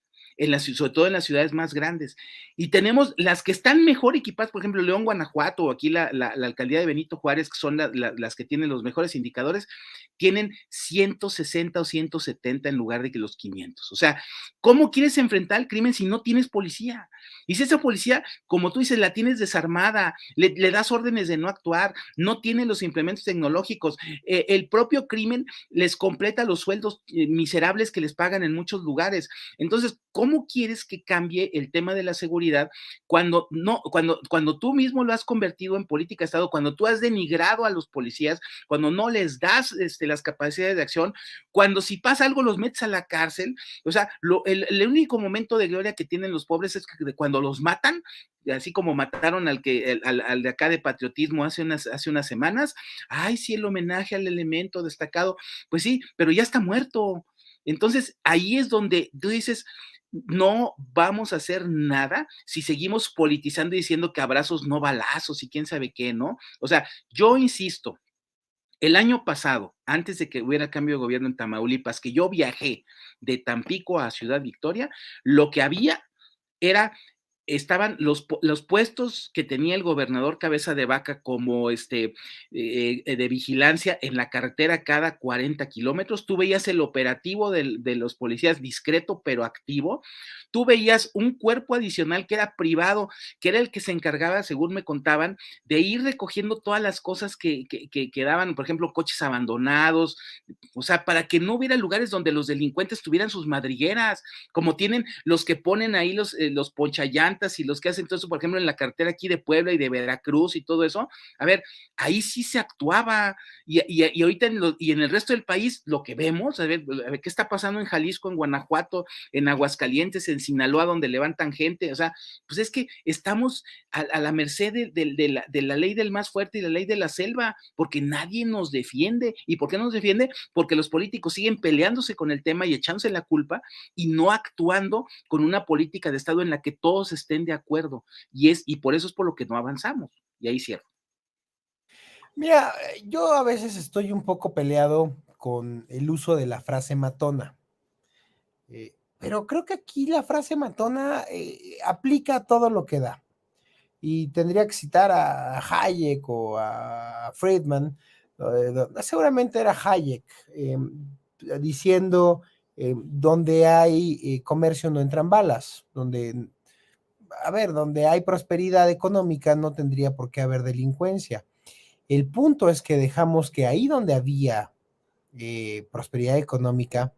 Sobre todo en las ciudades más grandes. Y tenemos las que están mejor equipadas, por ejemplo, León, Guanajuato, o aquí la alcaldía de Benito Juárez, que son las que tienen los mejores indicadores, tienen 160 o 170 en lugar de que los 500. O sea, ¿cómo quieres enfrentar el crimen si no tienes policía? Y si esa policía, como tú dices, la tienes desarmada, le das órdenes de no actuar, no tiene los implementos tecnológicos, el propio crimen les completa los sueldos miserables que les pagan en muchos lugares. Entonces, ¿cómo quieres que cambie el tema de la seguridad cuando tú mismo lo has convertido en política de Estado, cuando tú has denigrado a los policías, cuando no les das las capacidades de acción, cuando si pasa algo los metes a la cárcel? O sea, el único momento de gloria que tienen los pobres es que cuando los matan, así como mataron al de acá de patriotismo hace unas semanas, ay, sí, el homenaje al elemento destacado, pues sí, pero ya está muerto. Entonces, ahí es donde tú dices, no vamos a hacer nada si seguimos politizando y diciendo que abrazos no balazos y quién sabe qué, ¿no? O sea, yo insisto, el año pasado, antes de que hubiera cambio de gobierno en Tamaulipas, que yo viajé de Tampico a Ciudad Victoria, lo que había era estaban los puestos que tenía el gobernador Cabeza de Vaca como de vigilancia en la carretera cada 40 kilómetros. Tú veías el operativo de los policías discreto pero activo. Tú veías un cuerpo adicional que era privado, que era el que se encargaba, según me contaban, de ir recogiendo todas las cosas que quedaban, por ejemplo, coches abandonados, o sea, para que no hubiera lugares donde los delincuentes tuvieran sus madrigueras, como tienen los que ponen ahí los ponchallantas y los que hacen todo eso, por ejemplo, en la carretera aquí de Puebla y de Veracruz y todo eso. A ver, ahí sí se actuaba, y ahorita en el resto del país lo que vemos, a ver qué está pasando en Jalisco, en Guanajuato, en Aguascalientes, en Sinaloa, donde levantan gente. O sea, pues es que estamos a la merced de la ley del más fuerte y la ley de la selva, porque nadie nos defiende. ¿Y por qué no nos defiende? Porque los políticos siguen peleándose con el tema y echándose la culpa y no actuando con una política de Estado en la que todos estén de acuerdo. Y por eso es por lo que no avanzamos. Y ahí cierro. Mira, yo a veces estoy un poco peleado con el uso de la frase matona. Pero creo que aquí la frase matona aplica a todo lo que da. Y tendría que citar a Hayek o a Friedman, seguramente era Hayek, diciendo, donde hay comercio no entran balas, donde hay prosperidad económica no tendría por qué haber delincuencia. El punto es que dejamos que ahí donde había prosperidad económica,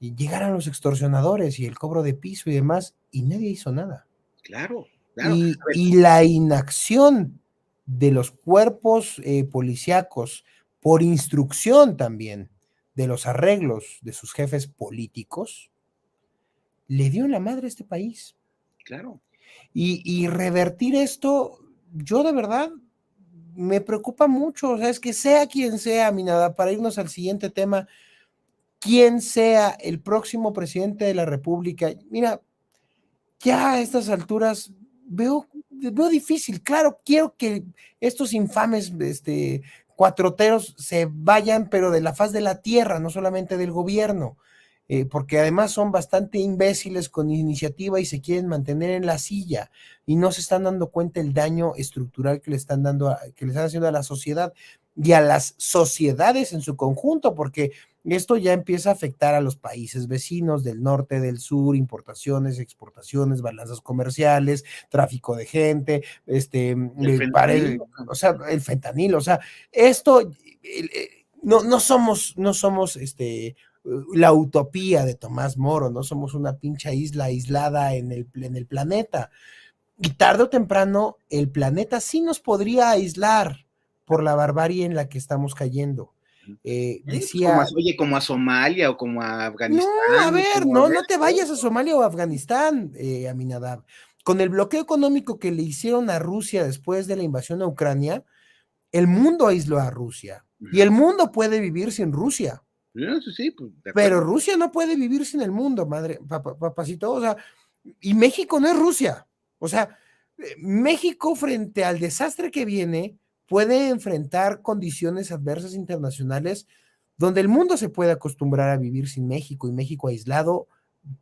llegaran los extorsionadores y el cobro de piso y demás, y nadie hizo nada. Claro, claro. Y la inacción de los cuerpos policíacos, por instrucción también de los arreglos de sus jefes políticos, le dio en la madre a este país. Claro. Y revertir esto, yo de verdad me preocupa mucho. O sea, es que sea quien sea, Minada, para irnos al siguiente tema, quien sea el próximo presidente de la República, mira, ya a estas alturas veo difícil. Claro, quiero que estos infames cuatroteros se vayan, pero de la faz de la tierra, no solamente del gobierno, porque además son bastante imbéciles con iniciativa y se quieren mantener en la silla y no se están dando cuenta el daño estructural que le están haciendo a la sociedad y a las sociedades en su conjunto, porque esto ya empieza a afectar a los países vecinos del norte, del sur, importaciones, exportaciones, balanzas comerciales, tráfico de gente, el fentanilo, o sea, esto no somos la utopía de Tomás Moro, no somos una pinche isla aislada en el planeta. Y tarde o temprano el planeta sí nos podría aislar por la barbarie en la que estamos cayendo. decía... Oye, como a Somalia o como a No, a Afganistán, o ver, como a ver, no te vayas a Somalia o Afganistán, Aminadab. Con el bloqueo económico que le hicieron a Rusia después de la invasión a Ucrania, el mundo aisló a Rusia. Y el mundo puede vivir sin Rusia. Sí, sí, pues, de Pero acuerdo. Rusia no puede vivir sin el mundo, madre, papacito. O sea, y México no es Rusia. O sea, México frente al desastre que viene puede enfrentar condiciones adversas internacionales donde el mundo se puede acostumbrar a vivir sin México y México aislado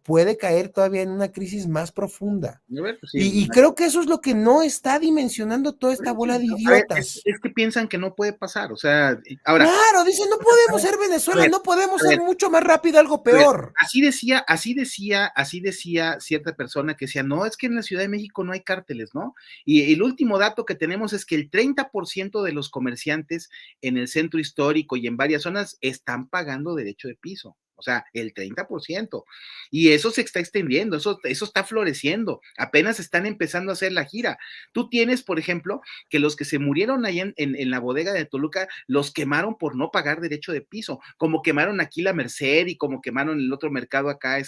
puede caer todavía en una crisis más profunda. A ver, pues sí, Y creo que eso es lo que no está dimensionando toda esta bola de a ver, idiotas. es que piensan que no puede pasar, o sea, ahora, Claro, dicen, no podemos ser a Venezuela, ver, no podemos a ser ver, mucho más rápido algo a ver, peor. así decía cierta persona que decía, no, es que en la Ciudad de México no hay cárteles, ¿no? Y el último dato que tenemos es que el 30% de los comerciantes en el centro histórico y en varias zonas están pagando derecho de piso. O sea, el 30%. Y eso se está extendiendo, eso está floreciendo. Apenas están empezando a hacer la gira. Tú tienes, por ejemplo, que los que se murieron allá en la bodega de Toluca, los quemaron por no pagar derecho de piso, como quemaron aquí la Merced y como quemaron el otro mercado acá,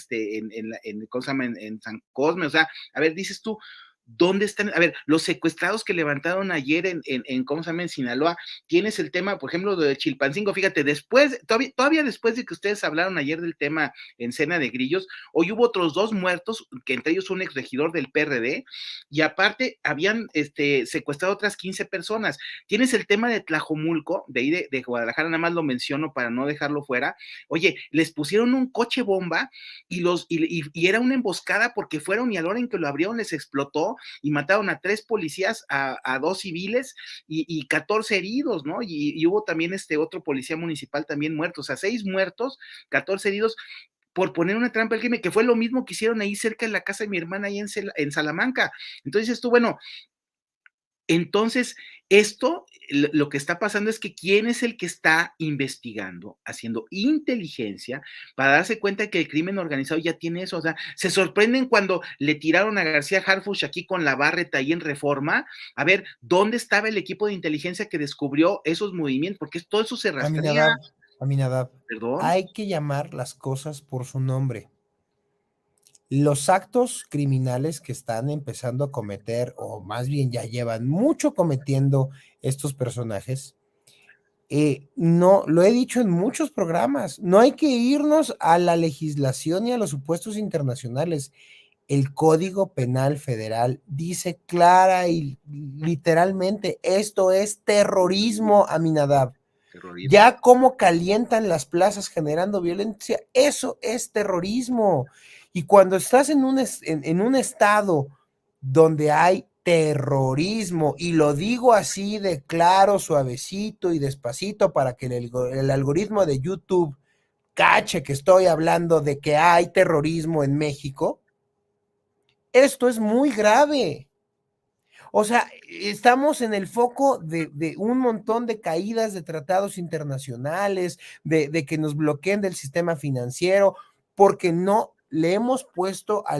¿cómo se llama? En San Cosme. O sea, a ver, dices tú, ¿dónde están? A ver, los secuestrados que levantaron ayer ¿cómo se llama? En Sinaloa, tienes el tema, por ejemplo, de Chilpancingo, fíjate, todavía después de que ustedes hablaron ayer del tema en Cena de Grillos, hoy hubo otros 2 muertos, que entre ellos un exregidor del PRD, y aparte habían secuestrado otras 15 personas. Tienes el tema de Tlajomulco, de ahí de Guadalajara, nada más lo menciono para no dejarlo fuera. Oye, les pusieron un coche bomba y era una emboscada porque fueron y a la hora en que lo abrieron les explotó y mataron a 3 policías, a 2 civiles y 14 heridos, ¿no? Y hubo también otro policía municipal también muerto, o sea, 6 muertos, 14 heridos por poner una trampa al crimen, que fue lo mismo que hicieron ahí cerca de la casa de mi hermana, ahí en Salamanca. Entonces esto, bueno, entonces, esto, lo que está pasando es que quién es el que está investigando, haciendo inteligencia para darse cuenta de que el crimen organizado ya tiene eso. O sea, se sorprenden cuando le tiraron a García Harfuch aquí con la Barreta ahí en Reforma. A ver, ¿dónde estaba el equipo de inteligencia que descubrió esos movimientos? Porque todo eso se rastrea. Aminadab, Aminadab, Perdón. hay que llamar las cosas por su nombre. Los actos criminales que están empezando a cometer, o más bien ya llevan mucho cometiendo estos personajes, no, lo he dicho en muchos programas, no hay que irnos a la legislación y a los supuestos internacionales. El Código Penal Federal dice clara y literalmente, esto es terrorismo, Aminadab. Terrorismo. Ya cómo calientan las plazas generando violencia, eso es terrorismo. Y cuando estás en un estado donde hay terrorismo, y lo digo así de claro, suavecito y despacito para que el algoritmo de YouTube cache que estoy hablando de que hay terrorismo en México, esto es muy grave. O sea, estamos en el foco de un montón de caídas de tratados internacionales, de que nos bloqueen del sistema financiero, porque no le hemos puesto a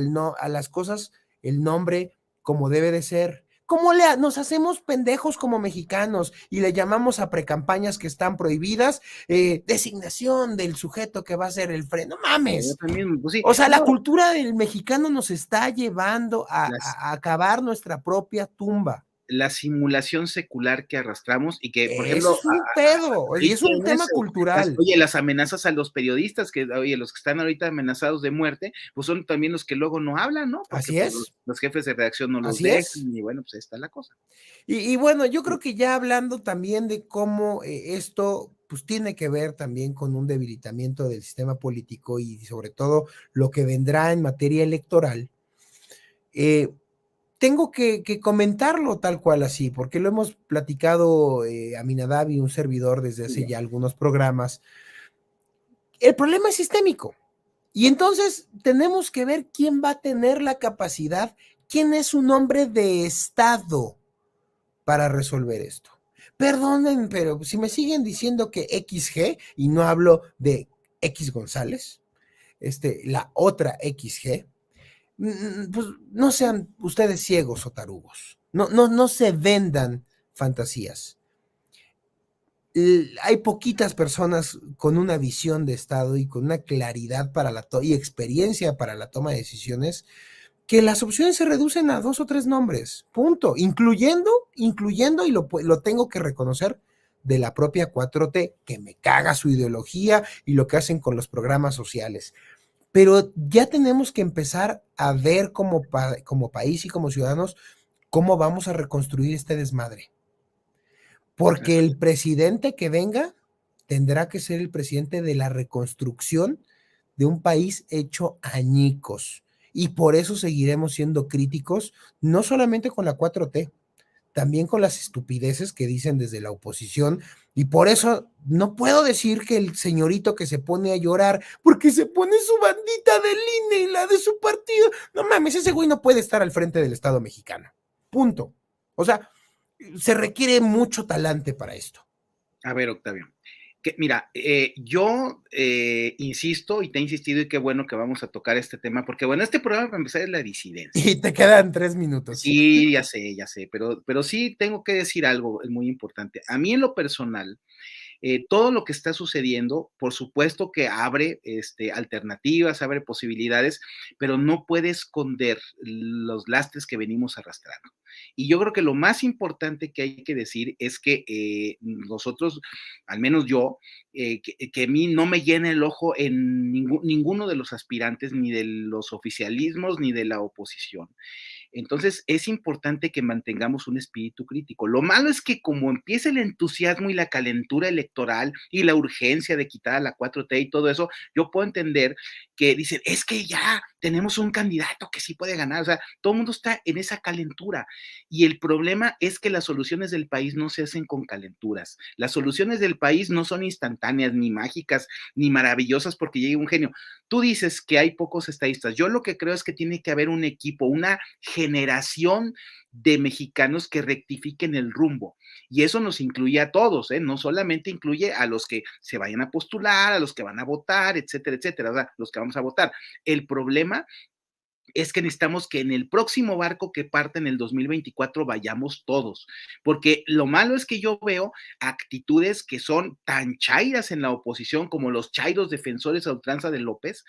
las cosas el nombre como debe de ser. ¿Cómo nos hacemos pendejos como mexicanos y le llamamos a precampañas que están prohibidas designación del sujeto que va a ser el freno? ¡No mames! También, pues sí, O sea, la no, cultura del mexicano nos está llevando a acabar nuestra propia tumba. la simulación secular que arrastramos y que, por Ese ejemplo, es un pedo y ahí es un tienes, tema cultural. oye, las amenazas a los periodistas, que, oye, los que están ahorita amenazados de muerte, pues son también los que luego no hablan, ¿no? Porque Así pues, es, los jefes de redacción no los así dejan es. y bueno, pues ahí está la cosa. Y bueno, yo creo que ya hablando también de cómo esto pues tiene que ver también con un debilitamiento del sistema político y sobre todo lo que vendrá en materia electoral, tengo que comentarlo tal cual así, porque lo hemos platicado Aminadab y un servidor desde hace ya algunos programas. El problema es sistémico. Y entonces tenemos que ver quién va a tener la capacidad, quién es un hombre de Estado para resolver esto. Perdonen, pero si me siguen diciendo que XG, y no hablo de X González, la otra XG, pues no sean ustedes ciegos o tarugos. No se vendan fantasías. hay poquitas personas con una visión de Estado y con una claridad para y experiencia para la toma de decisiones, que las opciones se reducen a 2 o 3 nombres, punto, incluyendo, y lo tengo que reconocer, de la propia 4T, que me caga su ideología y lo que hacen con los programas sociales. Pero ya tenemos que empezar a ver como país y como ciudadanos cómo vamos a reconstruir este desmadre. Porque el presidente que venga tendrá que ser el presidente de la reconstrucción de un país hecho añicos. Y por eso seguiremos siendo críticos, no solamente con la 4T, también con las estupideces que dicen desde la oposición. Y por eso no puedo decir que el señorito que se pone a llorar porque se pone su bandita del INE y la de su partido, no mames, ese güey no puede estar al frente del Estado mexicano. Punto. O sea, se requiere mucho talante para esto. A ver, Octavio, que, mira, yo insisto y te he insistido y qué bueno que vamos a tocar este tema, porque bueno, este programa para empezar es la disidencia. Y te quedan 3 minutos. Sí, ya sé, pero sí tengo que decir algo muy importante. A mí en lo personal, todo lo que está sucediendo, por supuesto que abre alternativas, abre posibilidades, pero no puede esconder los lastres que venimos arrastrando. Y yo creo que lo más importante que hay que decir es que nosotros, al menos yo, que a mí no me llena el ojo en ninguno de los aspirantes, ni de los oficialismos, ni de la oposición. Entonces, es importante que mantengamos un espíritu crítico. Lo malo es que como empieza el entusiasmo y la calentura electoral y la urgencia de quitar a la 4T y todo eso, yo puedo entender que dicen, es que ya tenemos un candidato que sí puede ganar. O sea, todo el mundo está en esa calentura. Y el problema es que las soluciones del país no se hacen con calenturas. Las soluciones del país no son instantáneas, ni mágicas, ni maravillosas porque llegue un genio. Tú dices que hay pocos estadistas. Yo lo que creo es que tiene que haber un equipo, una generación de mexicanos que rectifiquen el rumbo. Y eso nos incluye a todos, ¿eh? No solamente incluye a los que se vayan a postular, a los que van a votar, etcétera, etcétera, o sea, los que vamos a votar. El problema es que necesitamos que en el próximo barco que parte en el 2024 vayamos todos, porque lo malo es que yo veo actitudes que son tan chairas en la oposición como los chairos defensores a ultranza de López,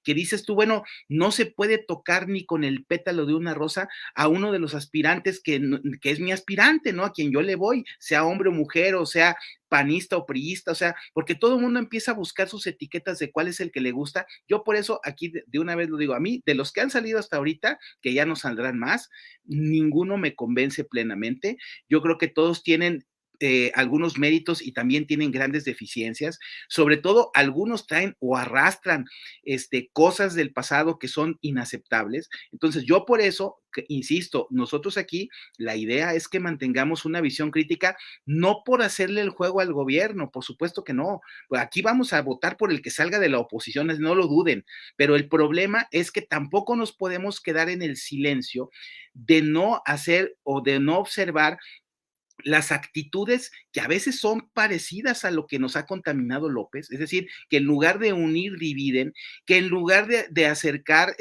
que dices tú, bueno, no se puede tocar ni con el pétalo de una rosa a uno de los aspirantes que es mi aspirante, ¿no? A quien yo le voy, sea hombre o mujer, o sea panista o priista, o sea, porque todo el mundo empieza a buscar sus etiquetas de cuál es el que le gusta. Yo por eso aquí de una vez lo digo, a mí, de los que han salido hasta ahorita, que ya no saldrán más, ninguno me convence plenamente. Yo creo que todos tienen algunos méritos y también tienen grandes deficiencias. Sobre todo, algunos traen o arrastran cosas del pasado que son inaceptables. Entonces, yo por eso, insisto, nosotros aquí, la idea es que mantengamos una visión crítica, no por hacerle el juego al gobierno, por supuesto que no. Pues aquí vamos a votar por el que salga de la oposición, no lo duden. Pero el problema es que tampoco nos podemos quedar en el silencio de no hacer o de no observar las actitudes que a veces son parecidas a lo que nos ha contaminado López, es decir, que en lugar de unir, dividen, que en lugar de acercar,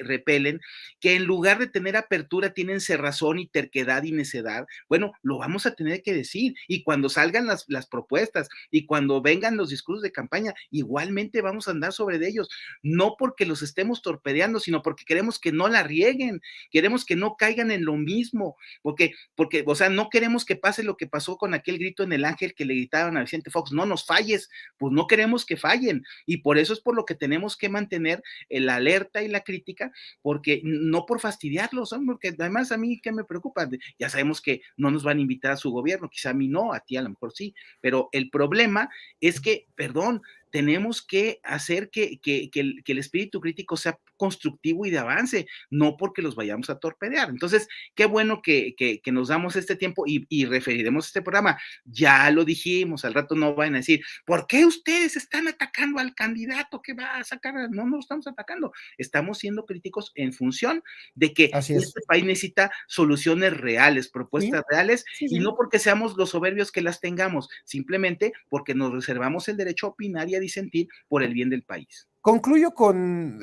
repelen, que en lugar de tener apertura, tienen cerrazón y terquedad y necedad. Bueno, lo vamos a tener que decir, y cuando salgan las propuestas y cuando vengan los discursos de campaña, igualmente vamos a andar sobre de ellos, no porque los estemos torpedeando, sino porque queremos que no la rieguen, queremos que no caigan en lo mismo, porque, o sea, no queremos que pase lo que pasó con aquel grito en el Ángel que le gritaban a Vicente Fox, no nos falles, pues no queremos que fallen, y por eso es por lo que tenemos que mantener la alerta y la crítica, porque no por fastidiarlos, ¿no? Porque además a mí, ¿qué me preocupa? Ya sabemos que no nos van a invitar a su gobierno, quizá a mí no, a ti a lo mejor sí, pero el problema es que, perdón, tenemos que hacer que el espíritu crítico sea constructivo y de avance, no porque los vayamos a torpedear. Entonces, qué bueno que nos damos este tiempo y referiremos este programa. Ya lo dijimos, al rato no van a decir, ¿por qué ustedes están atacando al candidato que va a sacar? No, no lo estamos atacando. Estamos siendo críticos en función de que Así es. este país necesita soluciones reales, Sí, propuestas reales, sí, y sí. no porque seamos los soberbios que las tengamos, simplemente porque nos reservamos el derecho a opinar y a disentir por el bien del país. Concluyo con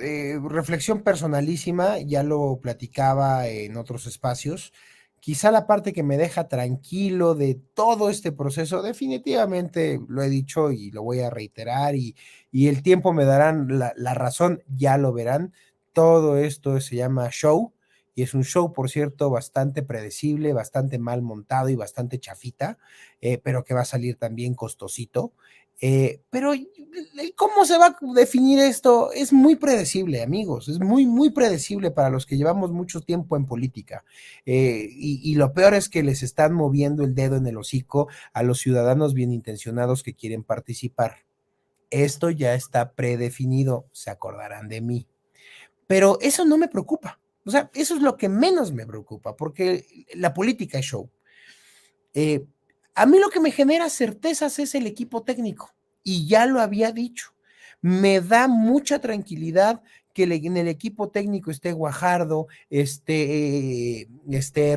reflexión personalísima, ya lo platicaba en otros espacios, Quizá la parte que me deja tranquilo de todo este proceso, definitivamente lo he dicho y lo voy a reiterar y el tiempo me dará la razón, ya lo verán. Todo esto se llama show y es un show, por cierto, bastante predecible, bastante mal montado y bastante chafita, pero que va a salir también costosito. Pero ¿cómo se va a definir esto? Es muy predecible, amigos, es muy, muy predecible para los que llevamos mucho tiempo en política. Y lo peor es que les están moviendo el dedo en el hocico a los ciudadanos bien intencionados que quieren participar. Esto ya está predefinido, se acordarán de mí. Pero eso no me preocupa. O sea, eso es lo que menos me preocupa, porque la política es show. Eh, a mí lo que me genera certezas es el equipo técnico, y ya lo había dicho. Me da mucha tranquilidad que en el equipo técnico esté Guajardo, esté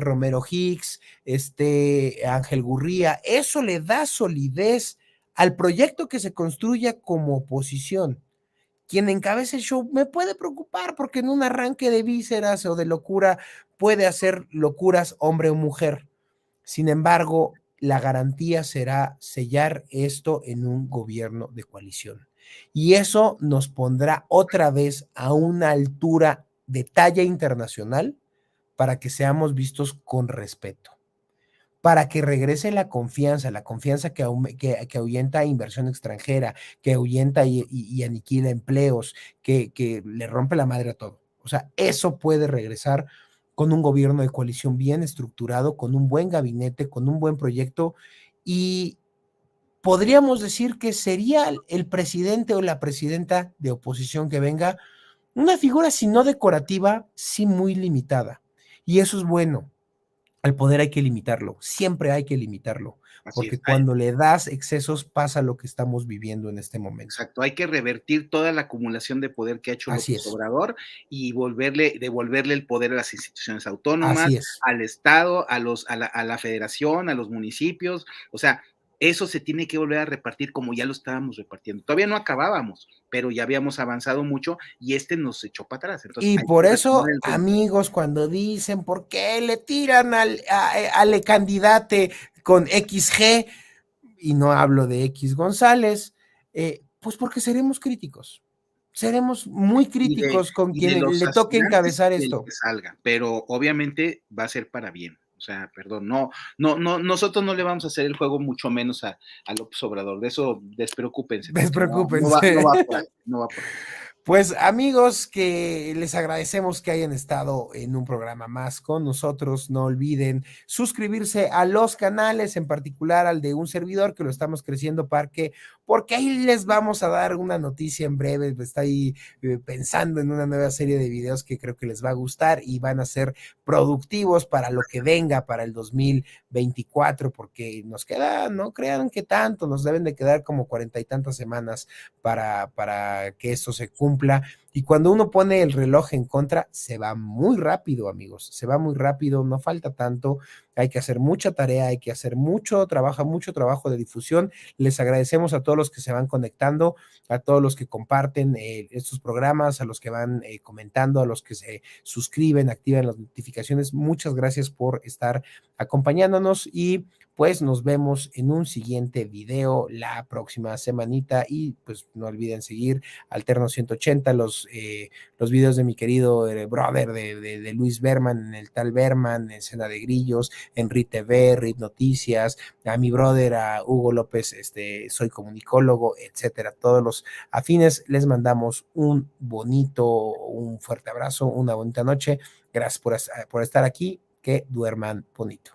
Romero Hicks, Ángel Gurría. Eso le da solidez al proyecto que se construya como oposición. Quien encabece el show me puede preocupar porque en un arranque de vísceras o de locura puede hacer locuras hombre o mujer. Sin embargo, la garantía será sellar esto en un gobierno de coalición. Y eso nos pondrá otra vez a una altura de talla internacional para que seamos vistos con respeto, para que regrese la confianza que ahuyenta inversión extranjera, que ahuyenta y aniquila empleos, que le rompe la madre a todo. O sea, eso puede regresar con un gobierno de coalición bien estructurado, con un buen gabinete, con un buen proyecto, y podríamos decir que sería el presidente o la presidenta de oposición que venga una figura, si no decorativa, sí muy limitada. Y eso es bueno. Al poder hay que limitarlo, siempre hay que limitarlo, Así es. porque cuando le das excesos pasa lo que estamos viviendo en este momento. Exacto, hay que revertir toda la acumulación de poder que ha hecho Así López es, Obrador y devolverle el poder a las instituciones autónomas, así es. al Estado, a la federación, a los municipios. O sea, eso se tiene que volver a repartir como ya lo estábamos repartiendo. Todavía no acabábamos, pero ya habíamos avanzado mucho y nos echó para atrás. Entonces Y hay por que retomar eso, el rumbo. amigos, cuando dicen por qué le tiran al candidate con XG, y no hablo de X González, pues porque seremos muy críticos con Y de quien los le toque aspirantes encabezar del esto. que salga, pero obviamente va a ser para bien. O sea, perdón, no, nosotros no le vamos a hacer el juego mucho menos a López Obrador, de eso despreocúpense, porque no Despreocúpense. va por ahí, no va por ahí. Pues amigos, que les agradecemos que hayan estado en un programa más con nosotros. No olviden suscribirse a los canales, en particular al de un servidor que lo estamos creciendo porque ahí les vamos a dar una noticia en breve. Está ahí pensando en una nueva serie de videos que creo que les va a gustar y van a ser productivos para lo que venga para el 2024, porque nos queda, no crean que tanto, nos deben de quedar como 40 y tantas semanas para que esto se cumpla. Y cuando uno pone el reloj en contra, se va muy rápido, amigos, se va muy rápido, no falta tanto, hay que hacer mucha tarea, hay que hacer mucho trabajo de difusión. Les agradecemos a todos los que se van conectando, a todos los que comparten estos programas, a los que van comentando, a los que se suscriben, activan las notificaciones. Muchas gracias por estar acompañándonos y pues nos vemos en un siguiente video la próxima semanita y pues no olviden seguir Alterno 180, los videos de mi querido brother de Luis Berman, en el tal Berman, en Escena de Grillos, en RIT TV, RIT Noticias, a mi brother, a Hugo López, soy comunicólogo, etcétera. Todos los afines les mandamos un fuerte abrazo, una bonita noche. Gracias por estar aquí, que duerman bonito.